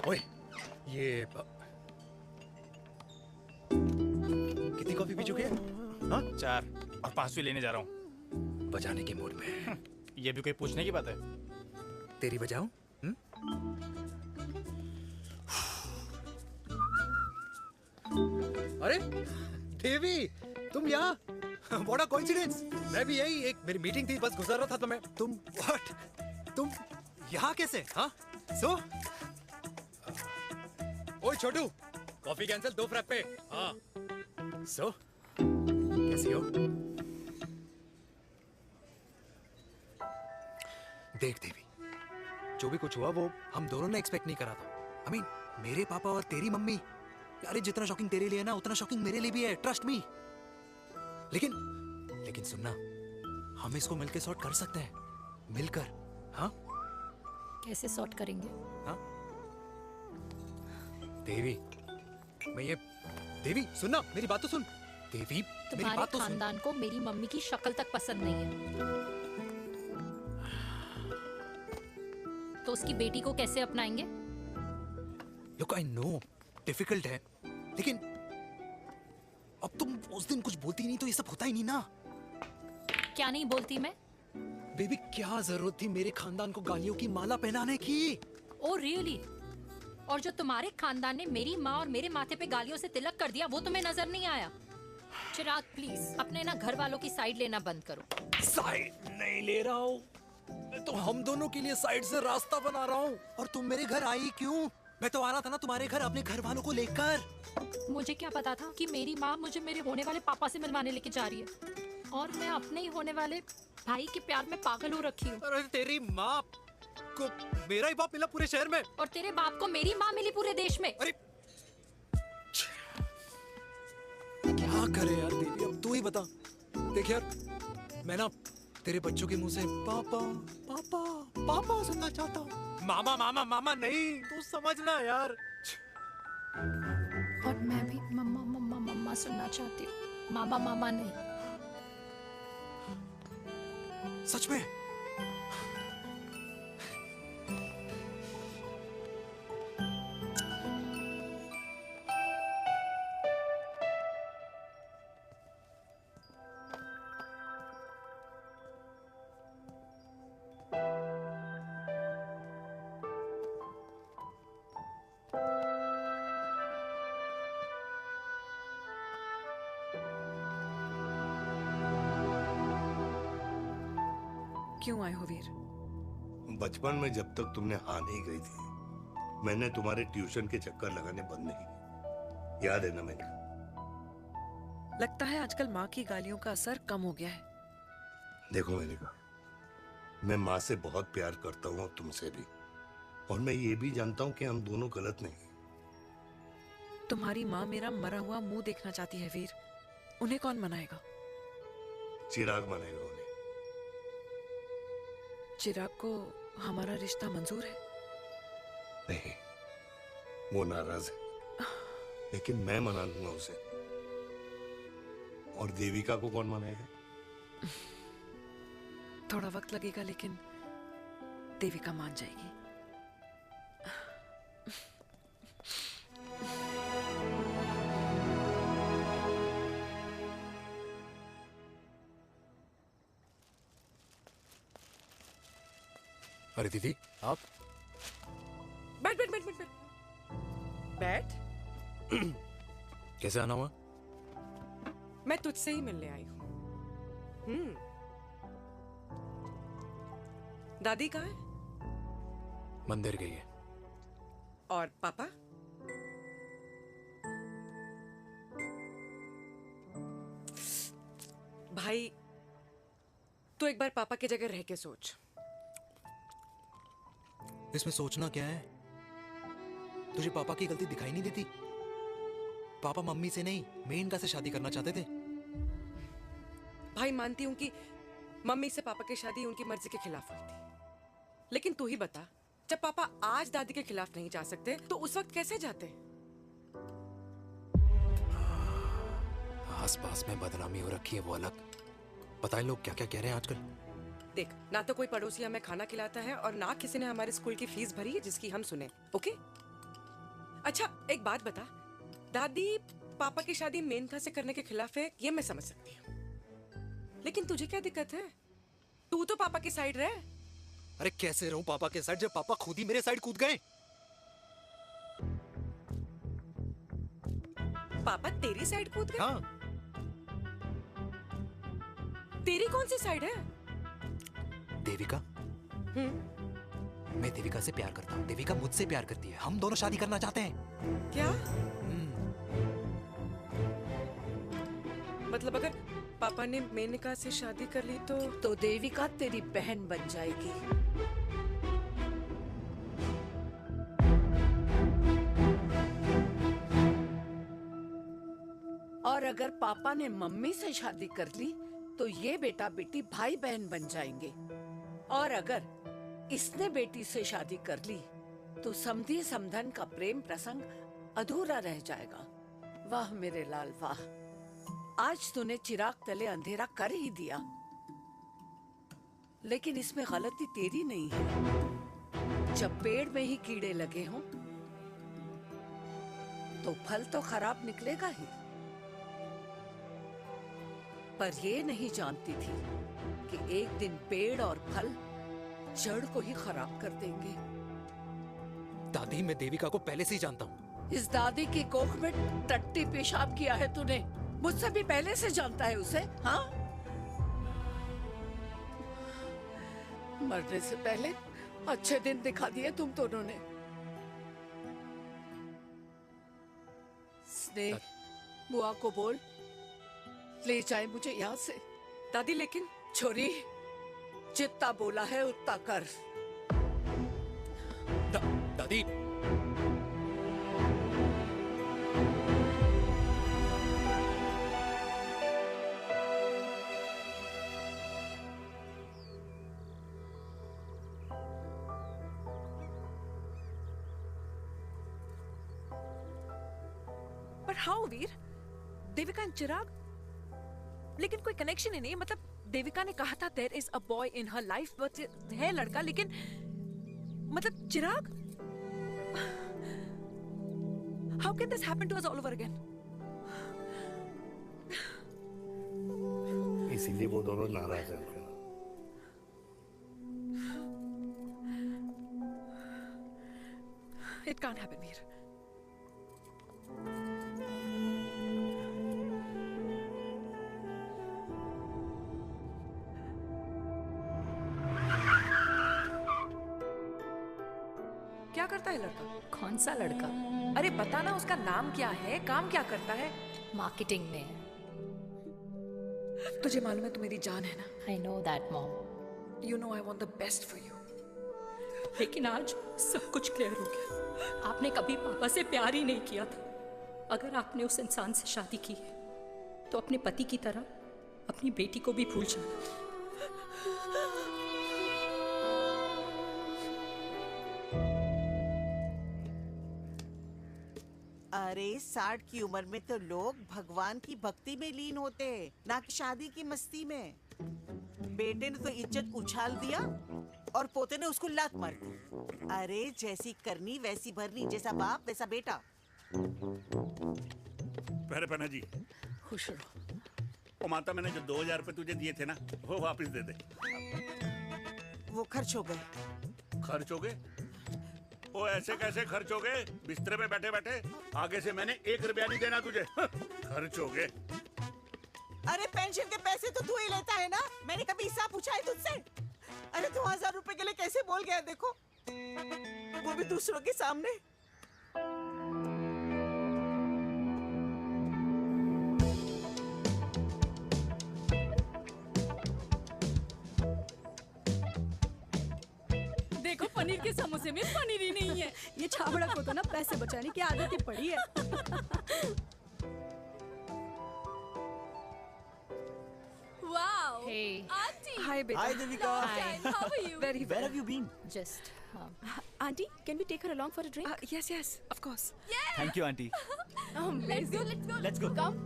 ओए, ये कितनी कॉफी पी चुके हैं? हाँ? 4 और 5वीं लेने जा रहा हूँ। बजाने के मूड में। ये भी कोई पूछने की बात है? तेरी बजाऊं? अरे देवी, तुम यहाँ? What a coincidence! मैं भी यही, एक मेरी मीटिंग थी, बस गुजर रहा था तो मैं। तुम यहाँ कैसे? हाँ? सो? ओए छोटू, कॉफी कैंसिल, 2 फ्रैप पे। हाँ। सो? कैसी हो? देख देवी, जो भी कुछ हुआ वो हम दोनों ने एक्सपेक्ट नहीं करा था। I mean, मेरे पापा और तेरी मम्मी, अरे जितना शॉकिंग तेरे लिए ना, उतना शॉकिंग मेरे लिए भी है, ट्रस्ट मी। लेकिन सुनना, हम इसको मिलकर सॉर्ट कर सकते हैं, मिलकर। हाँ? कैसे सॉर्ट करेंगे? हाँ? देवी, देवी सुनना, मेरी बात तो सुन। देवी, मेरी तुम्हारे बात तो सुन। खानदान को मेरी मम्मी की शक्ल तक पसंद नहीं है, तो उसकी बेटी को कैसे अपनाएंगे? Look, I know, डिफिकल्ट है, लेकिन अब तुम उस दिन कुछ बोलती नहीं तो ये सब होता ही नहीं ना। क्या नहीं बोलती मैं? बेबी, क्या जरूरत थी मेरे खानदान को गालियों की माला पहनाने की? Oh really? और जो तुम्हारे खानदान ने मेरी माँ और मेरे माथे पे गालियों से तिलक कर दिया, वो तुम्हें नजर नहीं आया? चिराग प्लीज अपने ना घर वालों की साइड लेना बंद करो। साइड नहीं ले रहा हूँ, मैं तो हम दोनों के लिए साइड से रास्ता बना रहा हूँ। और तुम मेरे घर आई क्यों? मैं तो आ रहा था ना तुम्हारे घर अपने घर वालों को लेकर। मुझे क्या पता था कि मेरी माँ मुझे मेरे होने वाले पापा से मिलवाने लेके जा रही है, और मैं अपने ही होने वाले भाई के प्यार में पागल हो रखी हूँ। अरे तेरी माँ को मेरा ही बाप मिला पूरे शहर में, और तेरे बाप को मेरी माँ मिली पूरे देश में। अरे क्या करे यार देवी, अब तू ही बता। देख यार, मैं ना तेरे बच्चों के मुंह से पापा पापा पापा सुनना चाहता हूँ। मामा मामा मामा नहीं, तू समझना यार। और मैं भी मम्मा मम्मा मम्मा सुनना चाहती हूँ, मामा मामा नहीं। सच में? क्यों आए हो वीर? बचपन में जब तक तुमने हाँ नहीं गई थी, मैंने तुम्हारे ट्यूशन के चक्कर लगाने बंद नहीं किए। याद है ना मैंने? लगता है आजकल माँ की गालियों का असर कम हो गया है। देखो मैंने कहा, मैं माँ से बहुत प्यार करता हूँ और तुमसे भी, और मैं ये भी जानता हूँ कि हम दोनों गलत नहीं। तुम्हारी माँ मेरा मरा हुआ मुंह देखना चाहती है वीर, उन्हें कौन मनाएगा? चिराग मनाएगा उन्हें। चिराग को हमारा रिश्ता मंजूर है? नहीं, वो नाराज है, लेकिन मैं मना लूंगा उसे। और देविका को कौन मनाएगा? थोड़ा वक्त लगेगा, लेकिन देविका मान जाएगी। अरे दीदी आप बैठ बैठ बैठ बैठ बैठ। कैसे आना हुआ? मैं तुझसे ही मिलने आई हूँ। दादी कहाँ है? मंदिर गई है। और पापा? भाई तू एक बार पापा की जगह रह के सोच। इसमें सोचना क्या है? तुझे पापा की गलती दिखाई नहीं देती? पापा मम्मी से नहीं मेनका से शादी करना चाहते थे। भाई मानती हूं कि मम्मी से पापा की शादी उनकी मर्जी के खिलाफ हुई थी, लेकिन तू ही बता, जब पापा आज दादी के खिलाफ नहीं जा सकते तो उस वक्त कैसे जाते? आसपास में बदनामी हो रखी है वो अलग। पता है लोग क्या क्या कह रहे हैं आजकल? देख, ना तो कोई पड़ोसी हमें खाना खिलाता है और ना किसी ने हमारे स्कूल की फीस भरी है जिसकी हम सुने। ओके? अच्छा एक बात बता, दादी पापा की शादी मेनका से करने के खिलाफ है, ये मैं समझ सकती हूँ, लेकिन तुझे क्या दिक्कत है? तू तो पापा की साइड रहे। अरे कैसे रहूं पापा के साइड जब पापा खुद ही मेरे साइड कूद गए? पापा तेरी साइड कूद गए? हाँ। तेरी कौन सी साइड है? देविका। मैं देविका से प्यार करता हूँ, देविका मुझसे प्यार करती है, हम दोनों शादी करना चाहते हैं। क्या? मतलब अगर पापा ने मेनका से शादी कर ली तो देविका तेरी बहन बन जाएगी। और अगर पापा ने मम्मी से शादी कर ली तो ये बेटा बेटी भाई बहन बन जाएंगे। और अगर इसने बेटी से शादी कर ली तो समधी समधन का प्रेम प्रसंग अधूरा रह जाएगा। वाह मेरे लाल वाह, आज तूने चिराग तले अंधेरा कर ही दिया, लेकिन इसमें गलती तेरी नहीं है। जब पेड़ में ही कीड़े लगे हों तो फल तो खराब निकलेगा ही। पर ये नहीं जानती थी कि एक दिन पेड़ और फल जड़ को ही खराब कर देंगे। दादी मैं देविका को पहले से ही जानता हूँ। इस दादी की कोख में टट्टी पेशाब किया है तूने, मुझसे भी पहले से जानता है उसे। हाँ, मरने से पहले अच्छे दिन दिखा दिए तुम दोनों ने। स्नेह, बुआ को बोल ले जाए मुझे यहाँ से। दादी लेकिन छोरी, जितना बोला है उतना कर। दादी पर हाउ वीर? देविका एंड चिराग, लेकिन कोई कनेक्शन ही नहीं। मतलब देविका ने कहा था there is a boy in her life, but है लड़का, लेकिन मतलब Chirag, how can this happen to us all over again? इसीलिए वो दोनों नाराज हैं। It can't happen Veer. क्या करता है लड़का? कौन सा लड़का? अरे बता ना, उसका नाम क्या है, काम क्या करता है? मार्केटिंग में है। तुझे मालूम है तू मेरी जान है ना? I know that mom. You know I want the best for you. लेकिन आज सब कुछ क्लियर हो गया। आपने कभी पापा से प्यार ही नहीं किया था। अगर आपने उस इंसान से शादी की है तो अपने पति की तरह अपनी बेटी को भी भूल जाना। अरे 60 की उम्र में तो लोग भगवान की भक्ति में लीन होते हैं, ना कि शादी की मस्ती में। बेटे ने तो इज्जत उछाल दिया और पोते ने उसको लात मार दी। अरे जैसी करनी वैसी भरनी, जैसा बाप वैसा बेटा। पहले पन्ना जी, खुश रहो। ओ माता, मैंने जो 2000 रुपए तुझे दिए थे ना, वो वापस दे दे। वो खर्च हो गए। खर्च हो गए? ओ ऐसे कैसे खर्च हो गए? बिस्तर पे बैठे बैठे? आगे से मैंने 1 रुपया नहीं देना तुझे। खर्च हो गए। अरे पेंशन के पैसे तो तू ही लेता है ना? मैंने कभी हिसाब पूछा है तुझसे? अरे 2000 रुपए के लिए कैसे बोल गया देखो, वो भी दूसरों के सामने। देखो पनीर के समोसे में पनीर ही नहीं है। ये छाबड़ा को तो ना पैसे बचाने की आदत ही पड़ी है। Wow! Hey. Auntie! Hi, beta. Hi, Devika. Long time. How are you? Very well. Where have you been? Just. Auntie, can we take her along for a drink? Yes, yes, of course. Yeah! Thank you, auntie. Let's go, let's go. Let's go. Come.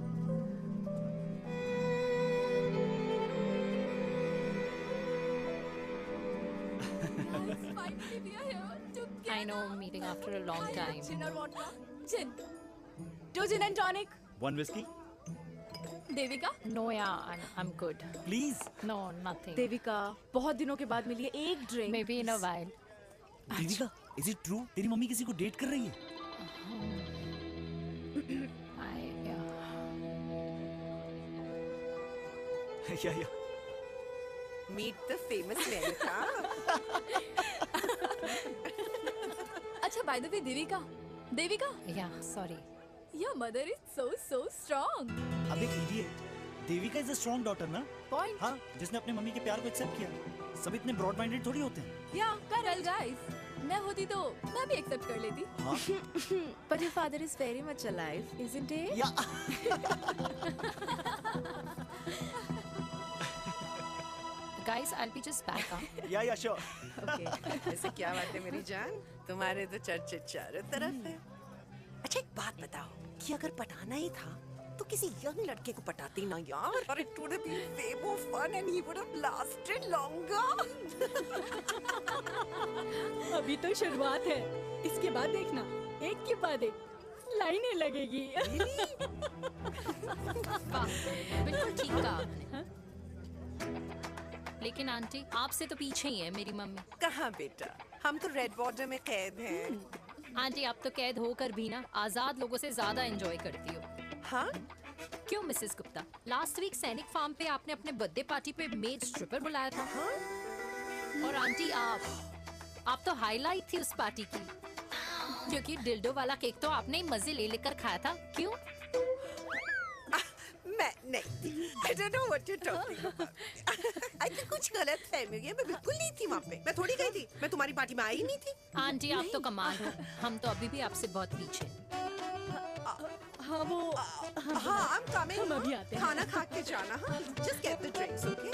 Guys, finally we are here together. I know, meeting after a long time. Gin or vodka? Gin. 2 gin and tonic. One whiskey? Devika? No, yeah, I'm good. Please. No, nothing. Devika, बहुत दिनों के बाद मिली है, एक drink. Maybe in a while. Devika, is it true? तेरी मम्मी किसी को डेट कर रही है? Yeah. Meet the famous Lenka. अच्छा, by the way, Devika? Yeah, sorry. Your mother is so strong. अब एक idiot. Devika is a strong daughter ना? Point. हाँ, जिसने अपने मम्मी के प्यार को एक्सेप्ट किया। सब इतने ब्रॉड माइंडेड थोड़ी होते हैं। Yeah, correct guys. मैं होती तो मैं भी एक्सेप्ट कर लेती। हाँ? But your father is very much alive, isn't he? Yeah. Guys, I'll be just back. Yeah, sure. Okay. ऐसे क्या बात है मेरी जान? तुम्हारे तो चर्चे चारों तरफ है। अच्छा एक बात बताओ, कि अगर पटाना ही था तो किसी यंग लड़के को पटाती ना यार। और it would have been way more fun and he would have lasted longer. अभी तो शुरुआत है, इसके बाद देखना, एक के बाद एक लाइनें लगेगी। बिल्कुल ठीक कहा आपने। लेकिन आंटी, आपसे तो पीछे ही है मेरी मम्मी। कहाँ बेटा, हम तो रेड बॉर्डर में कैद हैं। आंटी, आप तो कैद होकर भी ना आजाद लोगों से ज्यादा एंजॉय करती हो। हाँ? क्यों मिसेस गुप्ता? लास्ट वीक सैनिक फार्म पे आपने अपने बर्थडे पार्टी पे मेड स्ट्रिपर बुलाया था। हाँ? और आंटी आप तो हाईलाइट थी उस पार्टी की, क्योंकि डिल्डो वाला केक तो आपने ही मजे ले लेकर खाया था। क्यों? मैं नहीं, I don't know what you're talking about. I think कुछ गलत फहमी हुई है, मैं बिल्कुल नहीं थी वहाँ पे। मैं थोड़ी गई थी, मैं तुम्हारी पार्टी में आई ही नहीं थी। आंटी, आप तो कमाल हो, हम तो अभी भी आपसे बहुत पीछे। हाँ वो हाँ, I'm coming. हम अभी आते हैं। खाना खा के जाना। हाँ, just get the drinks, okay?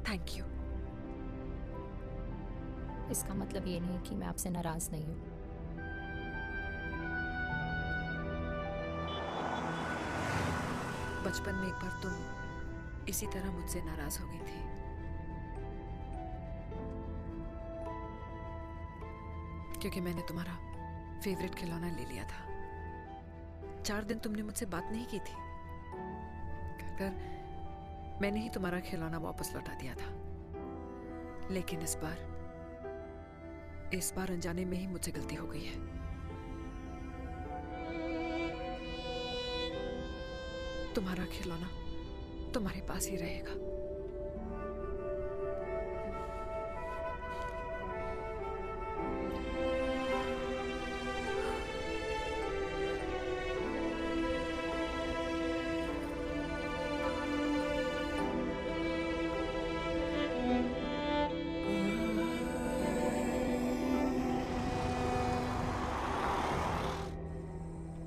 Thank you. इसका मतलब ये नहीं कि मैं आपसे नाराज नहीं हूँ। बचपन में एक बार तुम इसी तरह मुझसे नाराज हो गई थी। क्योंकि मैंने तुम्हारा फेवरेट खिलौना ले लिया था। 4 दिन तुमने मुझसे बात नहीं की थी। कहकर मैंने ही तुम्हारा खिलौना वापस लौटा दिया था। लेकिन इस बार अनजाने में ही मुझसे गलती हो गई है। तुम्हारा खिलौना तुम्हारे पास ही रहेगा।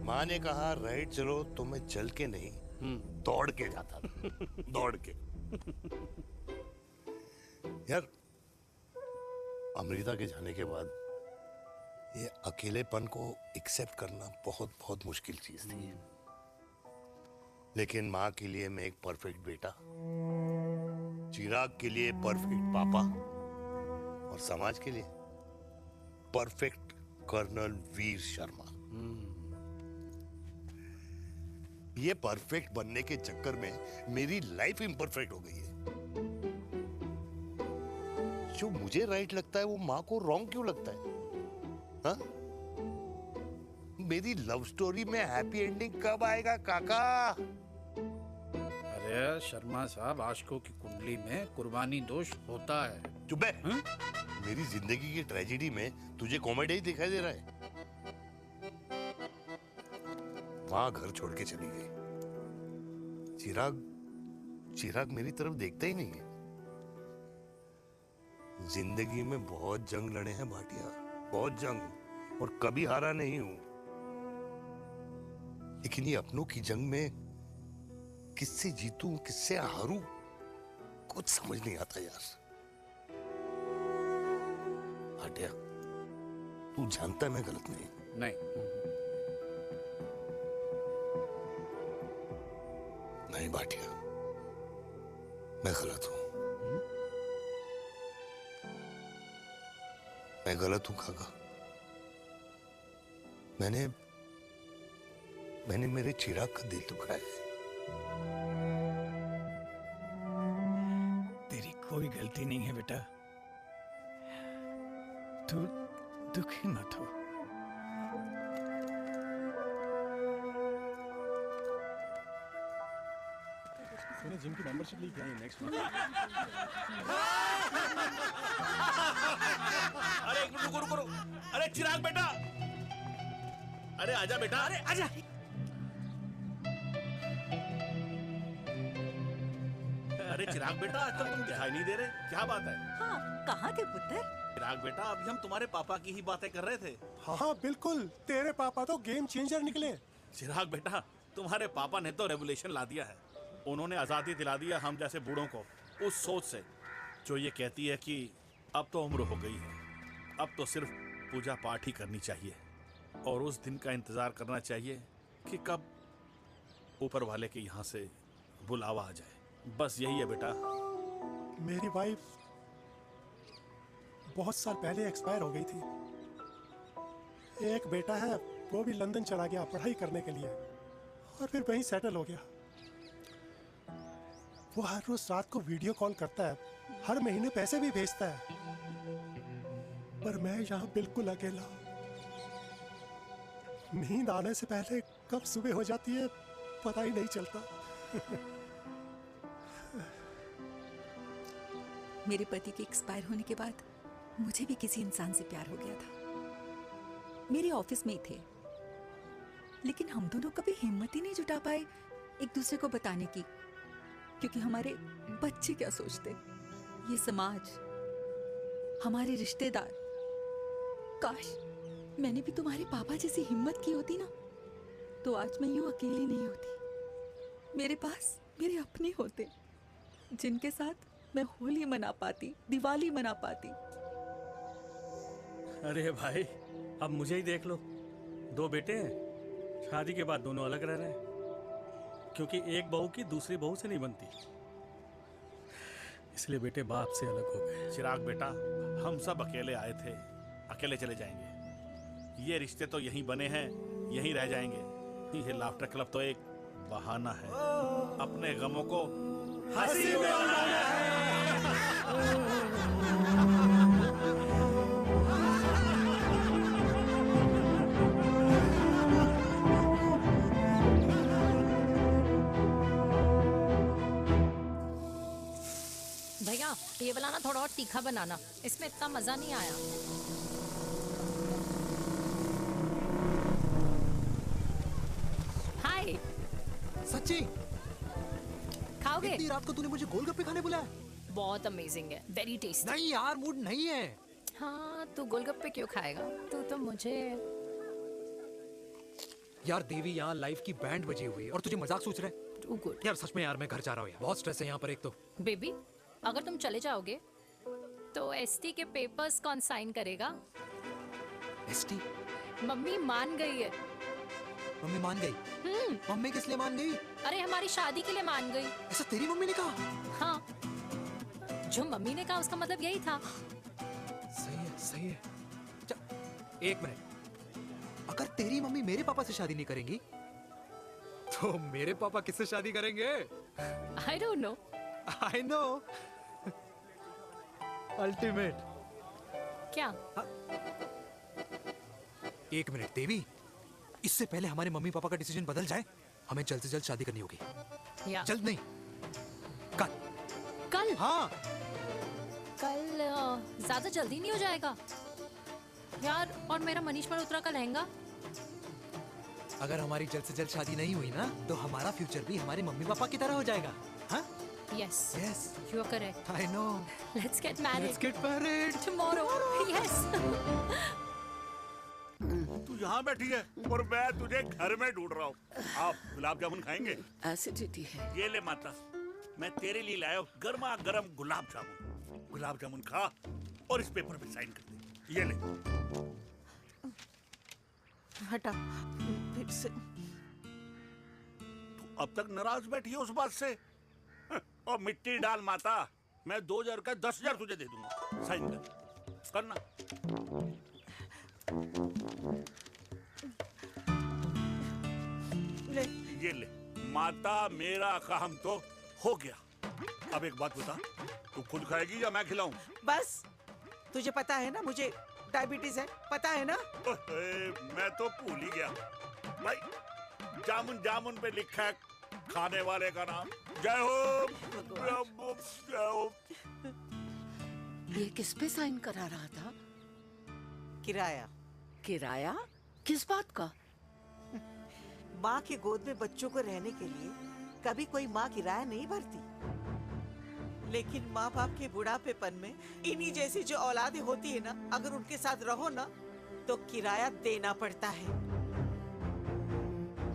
माँ ने कहा राइट चलो, तो मैं चल के नहीं दौड़ के जाता था। दौड़ के। यार, अमृता के जाने के बाद ये अकेलेपन को एक्सेप्ट करना बहुत बहुत मुश्किल चीज थी। लेकिन माँ के लिए मैं एक परफेक्ट बेटा, चिराग के लिए परफेक्ट पापा और समाज के लिए परफेक्ट कर्नल वीर शर्मा। ये परफेक्ट बनने के चक्कर में मेरी लाइफ इम्परफेक्ट हो गई है। जो मुझे राइट लगता है वो माँ को रॉन्ग क्यों लगता है? हाँ? मेरी लव स्टोरी में हैप्पी एंडिंग कब आएगा काका? अरे शर्मा साहब, आशिकों की कुंडली में कुर्बानी दोष होता है। चुप है। मेरी जिंदगी की ट्रेजेडी में तुझे कॉमेडी ही दिखाई दे रहा है। माँ घर छोड़ के चली गई। चिराग मेरी तरफ देखता ही नहीं है। जिंदगी में बहुत जंग लड़े हैं भाटिया, बहुत जंग, और कभी हारा नहीं हूं। लेकिन ये अपनों की जंग में किससे जीतूं किससे हारूं कुछ समझ नहीं आता यार। भाटिया, तू जानता है मैं गलत नहीं। नहीं भाटिया, मैं गलत हूं। मैं गलत हूं काका। मैंने मेरे चिराग का दिल दुखाया है। तेरी कोई गलती नहीं है बेटा, तू दुखी मत हो। मैंने जिम की मेंबरशिप ली क्या है नेक्स्ट मंथ? अरे एक मिनट रुको। अरे चिराग बेटा, अरे आजा बेटा, अरे आजा। अरे चिराग बेटा, आजकल तुम दिखाई नहीं दे रहे, क्या बात है? हाँ, कहाँ थे पुत्र? चिराग बेटा, अभी हम तुम्हारे पापा की ही बातें कर रहे थे। हाँ बिल्कुल, तेरे पापा तो गेम चेंजर निकले। चिराग बेटा, तुम्हारे पापा ने तो रेवोल्यूशन ला दिया है। उन्होंने आज़ादी दिला दिया हम जैसे बूढ़ों को, उस सोच से जो ये कहती है कि अब तो उम्र हो गई है, अब तो सिर्फ पूजा पाठ ही करनी चाहिए और उस दिन का इंतज़ार करना चाहिए कि कब ऊपर वाले के यहाँ से बुलावा आ जाए। बस यही है बेटा। मेरी वाइफ बहुत साल पहले एक्सपायर हो गई थी। एक बेटा है, वो भी लंदन चला गया पढ़ाई करने के लिए और फिर वहीं सेटल हो गया। वो हर रोज रात को वीडियो कॉल करता है, हर महीने पैसे भी भेजता है, पर मैं यहाँ बिल्कुल अकेला। नींद आने से पहले कब सुबह हो जाती है पता ही नहीं चलता। मेरे पति के एक्सपायर होने के बाद मुझे भी किसी इंसान से प्यार हो गया था। मेरे ऑफिस में ही थे, लेकिन हम दोनों कभी हिम्मत ही नहीं जुटा पाए एक दूसरे को बताने की, क्योंकि हमारे बच्चे क्या सोचते, ये समाज, हमारे रिश्तेदार। काश मैंने भी तुम्हारे पापा जैसी हिम्मत की होती ना, तो आज मैं यूं अकेली नहीं होती। मेरे पास मेरे अपने होते जिनके साथ मैं होली मना पाती, दिवाली मना पाती। अरे भाई, अब मुझे ही देख लो, 2 बेटे हैं, शादी के बाद दोनों अलग रह रहे हैं, क्योंकि एक बहू की दूसरी बहू से नहीं बनती, इसलिए बेटे बाप से अलग हो गए। चिराग बेटा, हम सब अकेले आए थे, अकेले चले जाएंगे। ये रिश्ते तो यहीं बने हैं, यहीं रह जाएंगे। ये लाफ्टर क्लब तो एक बहाना है अपने गमों को हंसी में बनाना है। भैया, ये वाला ना थोड़ा और तीखा बनाना, इसमें इतना मजा नहीं आया। हाय। सच्ची? खाओगे? इतनी रात को तूने मुझे गोलगप्पे खाने बुलाया? बहुत अमेजिंग है, वेरी टेस्टी। नहीं यार, मूड नहीं है। हाँ, तू गोलगप्पे क्यों खाएगा? तू तो मुझे। यार देवी, यहाँ लाइफ की बैंड बजी हुई है और तुझे मजाक सोच रहे हैं? यार सच में यार, मैं घर जा रहा हूँ यार, बहुत स्ट्रेस है यहाँ पर। एक तो बेबी, अगर तुम चले जाओगे तो एसटी के पेपर्स कौन साइन करेगा? एसटी? मम्मी मान गई है। मम्मी मान गई? मम्मी किस लिए मान गई? अरे हमारी शादी के लिए मान गई। ऐसा तेरी मम्मी ने कहा? हाँ, जो मम्मी ने कहा उसका मतलब यही था। सही है, सही है। एक मिनट, अगर तेरी मम्मी मेरे पापा से शादी नहीं करेंगी तो मेरे पापा किससे शादी करेंगे? I don't know. I know. Ultimate. क्या? एक मिनट देवी, इससे पहले हमारे मम्मी पापा का डिसीजन बदल जाए, हमें जल्द से जल्द शादी करनी होगी। या। जल्द नहीं, कल। कल? हाँ। कल ज्यादा जल्दी नहीं हो जाएगा यार? और मेरा मनीष मल्होत्रा का लहंगा? अगर हमारी जल्द से जल्द शादी नहीं हुई ना, तो हमारा फ्यूचर भी हमारे मम्मी पापा की तरह हो जाएगा। हाँ? Yes. Yes. You are correct. I know. Let's get married. Let's get married. Tomorrow. Yes. तू यहाँ बैठी है और मैं तुझे घर में ढूंढ रहा हूँ। आप गुलाब जामुन खाएंगे? एसिडिटी है। ये ले माता, मैं तेरे लिए लाया हूँ गर्मा गर्म गुलाब जामुन। गुलाब जामुन खा और इस पेपर पे साइन कर दे। ये ले। हटा फिर से। तू अब तक नाराज बैठी है उस बात से? और मिट्टी डाल माता, मैं 2000 का 10,000 तुझे दे दूंगा। साइन कर, करना। ले। ये ले माता, मेरा काम तो हो गया। अब एक बात बता, तू खुद खाएगी या मैं खिलाऊं? बस, तुझे पता है ना मुझे डायबिटीज है, पता है ना? मैं तो भूल ही गया भाई। जामुन जामुन पे लिखा है खाने वाले का नाम। जय हो, जय हो। ये किस पे साइन करा रहा था? किराया। किराया? किस बात का? माँ की गोद में बच्चों को रहने के लिए कभी कोई माँ किराया नहीं भरती, लेकिन माँ बाप के बुढ़ापेपन में इन्हीं जैसी जो औलादें होती है ना, अगर उनके साथ रहो ना तो किराया देना पड़ता है।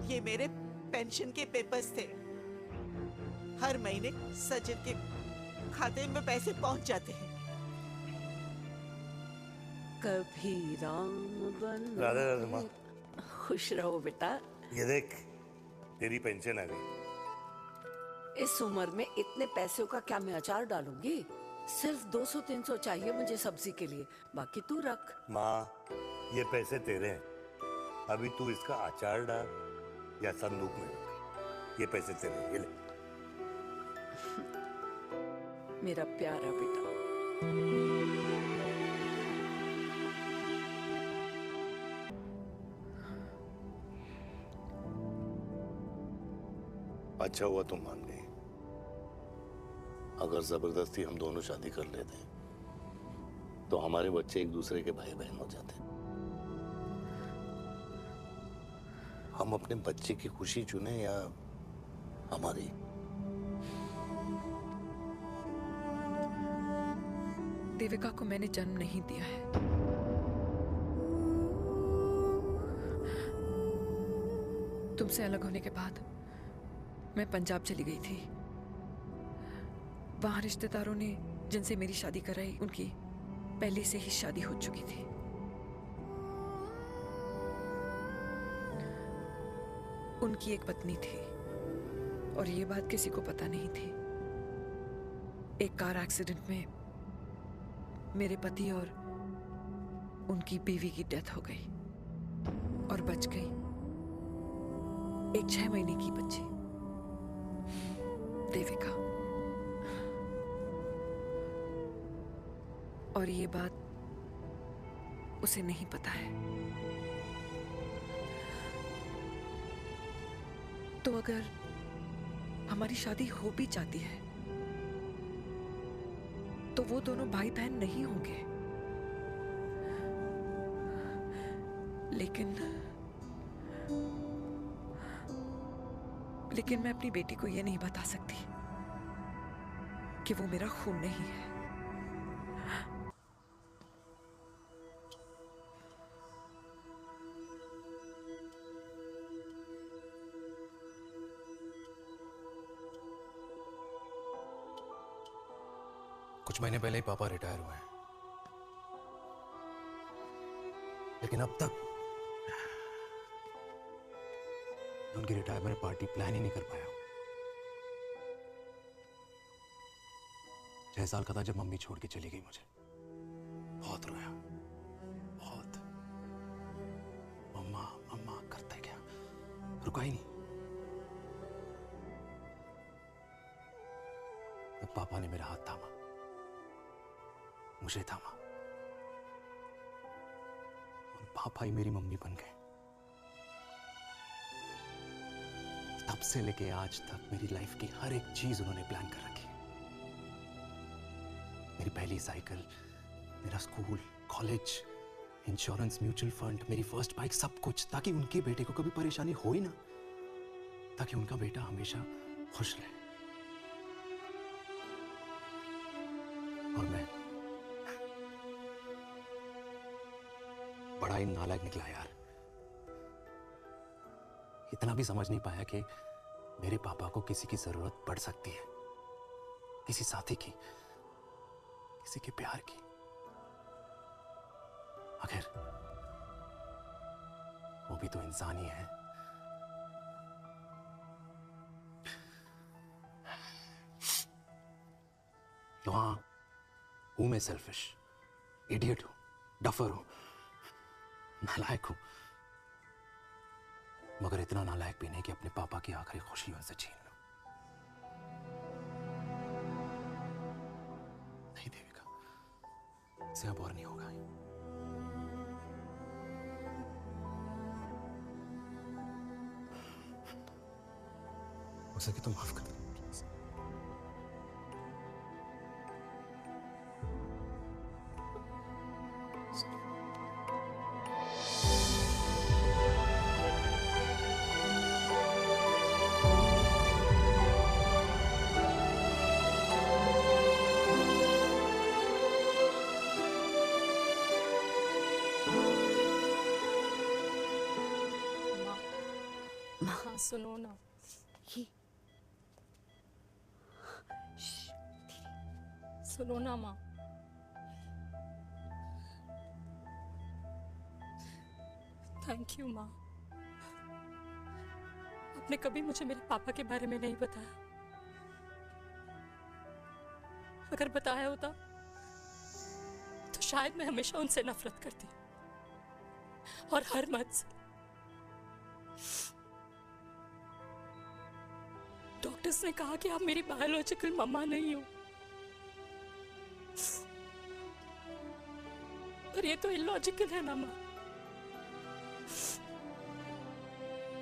ये मेरे पेंशन के पेपर्स थे। हर महीने सचिन के खाते में पैसे पहुंच जाते हैं। कभी राम बन राधे राधे माँ। खुश रहो बेटा। ये देख, तेरी पेंशन आ गई। इस उम्र में इतने पैसों का क्या मैं अचार डालूंगी? सिर्फ 200-300 चाहिए मुझे सब्जी के लिए, बाकी तू रख। माँ, ये पैसे तेरे हैं। अभी तू इसका अचार डाल या संदूक में रख। ये पैसे तेरे हैं, ये ले। मेरा प्यारा बेटा। अच्छा हुआ तुम मान गई। अगर जबरदस्ती हम दोनों शादी कर लेते तो हमारे बच्चे एक दूसरे के भाई बहन हो जाते। हम अपने बच्चे की खुशी चुने या हमारी? देविका को मैंने जन्म नहीं दिया है। तुमसे अलग होने के बाद मैं पंजाब चली गई थी। वहां रिश्तेदारों ने जिनसे मेरी शादी कराई, उनकी पहले से ही शादी हो चुकी थी। उनकी एक पत्नी थी और ये बात किसी को पता नहीं थी। एक कार एक्सीडेंट में मेरे पति और उनकी बीवी की डेथ हो गई और बच गई एक 6 महीने की बच्ची, देविका। और ये बात उसे नहीं पता है। तो अगर हमारी शादी हो भी जाती है तो वो दोनों भाई बहन नहीं होंगे। लेकिन मैं अपनी बेटी को ये नहीं बता सकती कि वो मेरा खून नहीं है। कुछ महीने पहले ही पापा रिटायर हुए हैं। लेकिन अब तक उनकी रिटायरमेंट पार्टी प्लान ही नहीं कर पाया। 6 साल का था जब मम्मी छोड़ के चली गई मुझे। बहुत रोया, बहुत। मम्मा मम्मा करते क्या, रुका ही नहीं। तब पापा ने मेरा हाथ थामा, मुझे थामा, और पापा ही मेरी मम्मी बन गए। तब से लेके आज तक मेरी लाइफ की हर एक चीज उन्होंने प्लान कर रखी। मेरी पहली साइकिल, मेरा school, college, insurance, mutual fund, मेरी फर्स्ट बाइक, सब कुछ, ताकि उनके बेटे को कभी परेशानी हो ही ना, ताकि उनका बेटा हमेशा खुश रहे। और मैं बड़ा ही नालायक निकला यार। इतना भी समझ नहीं पाया कि मेरे पापा को किसी की जरूरत पड़ सकती है, किसी साथी की, किसी के प्यार की। आखिर वो भी तो इंसान ही है। तो हाँ, हूं मैं सेल्फिश, इडियट हूं, डफर हूं, नालायक हूं, मगर इतना नालायक भी नहीं कि अपने पापा की आखिरी खुशी उनसे छीन लूं। नहीं देविका, इससे अब और नहीं होगा। हो सके तो माफ कर दो प्लीज। हाँ सुनो ना, सुनो ना माँ। थैंक यू माँ, आपने कभी मुझे मेरे पापा के बारे में नहीं बताया। अगर बताया होता तो शायद मैं हमेशा उनसे नफरत करती, और हर मत से। डॉक्टर्स ने कहा कि आप मेरी बायोलॉजिकल मम्मा नहीं हो, पर ये तो इलॉजिकल है ना माँ।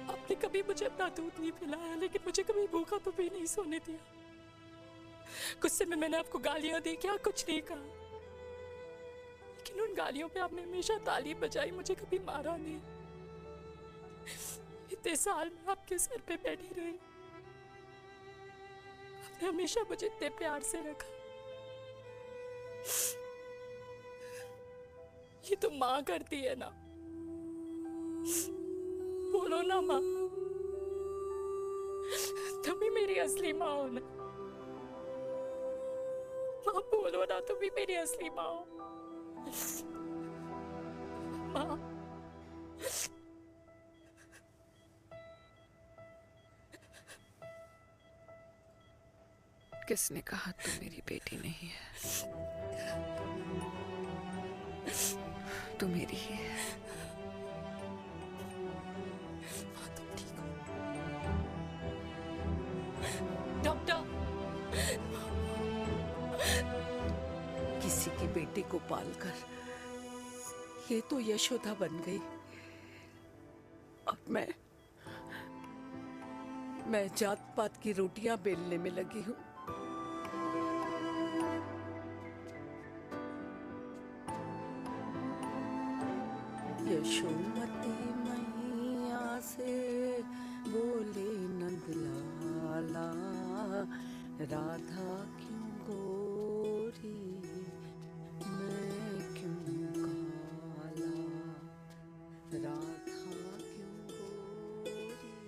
आपने कभी मुझे अपना दूध नहीं पिलाया, लेकिन मुझे कभी भूखा तो भी नहीं सोने दिया। गुस्से में मैंने आपको गालियां दी, क्या कुछ नहीं कहा, लेकिन उन गालियों पे आपने हमेशा ताली बजाई, मुझे कभी मारा नहीं। इतने साल में आपके सर पे बैठी रही, आपने हमेशा मुझे इतने प्यार से रखा। ये तो माँ करती है ना, बोलो ना माँ, तुम ही मेरी असली माँ हो ना। माँ बोलो ना, तुम ही मेरी असली माँ हो। माँ किसने कहा तू मेरी बेटी नहीं है? तू मेरी ही है। डॉक्टर, किसी की बेटी को पालकर ये तो यशोदा बन गई। अब मैं जात पात की रोटियां बेलने में लगी हूँ। यशोमती मैया से बोले नंदलाला, राधा क्यों गोरी मैं क्यों काला, राधा क्यों गोरी मैं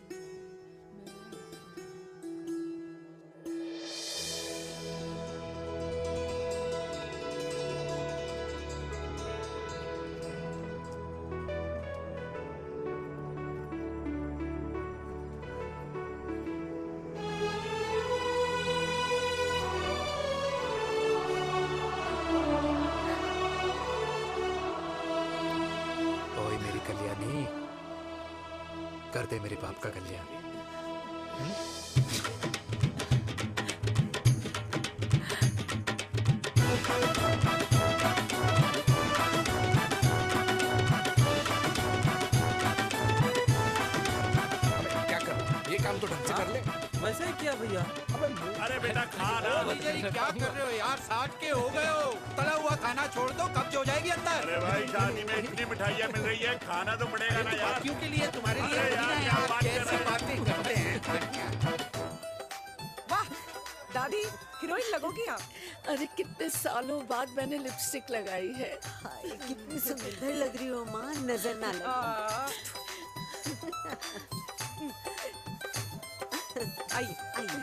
दे मेरे बाप का कल्याण। क्या कर, ये काम तो ढंग से कर ले। वैसे ही किया भैया। अरे बेटा खा ना। भैया जी क्या कर रहे हो यार, 60 के हो गए हो, तला हुआ खाना छोड़ दो, कब्ज हो जाएगी अंदर। अरे भाई शादी में इतनी मिठाइयाँ मिल रही है, खाना तो पड़ेगा ना यार। क्यों के लिए तुम्हारे लिए अरे यार, क्या बात कर कैसी रहे हैं? बातें करते हैं। वाह दादी, हीरोइन लगोगी आप। अरे कितने सालों बाद मैंने लिपस्टिक लगाई है। कितनी सुंदर लग रही हो माँ, नजर ना लगे। आइए आइए।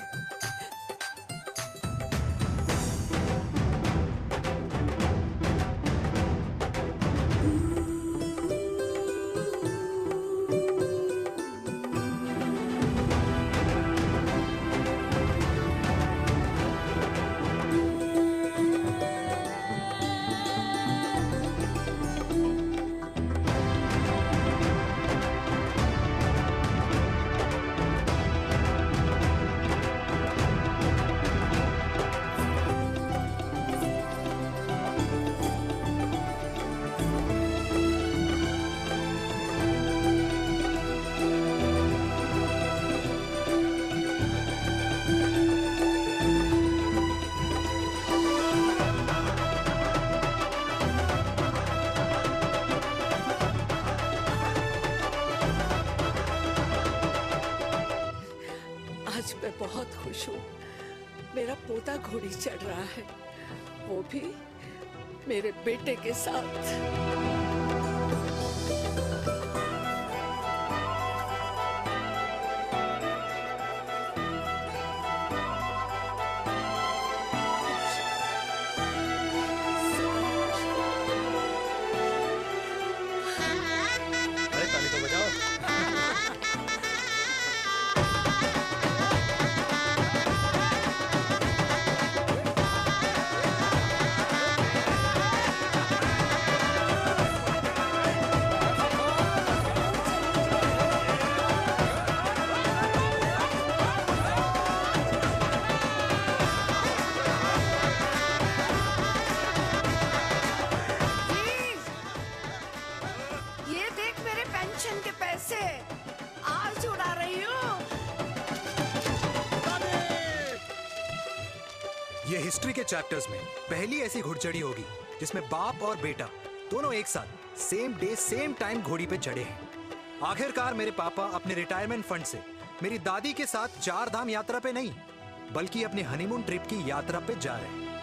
आज मैं बहुत खुश हूँ। मेरा पोता घोड़ी चढ़ रहा है, वो भी मेरे बेटे के साथ। अरे ताली तो बजाओ। ये देख मेरे पेंशन के पैसे, आज उड़ा रही हूँ। ये हिस्ट्री के चैप्टर्स में पहली ऐसी घुड़चढ़ी होगी जिसमें बाप और बेटा दोनों एक साथ सेम डे सेम टाइम घोड़ी पे चढ़े हैं। आखिरकार मेरे पापा अपने रिटायरमेंट फंड से मेरी दादी के साथ 4 धाम यात्रा पे नहीं बल्कि अपने हनीमून ट्रिप की यात्रा पे जा रहे हैं।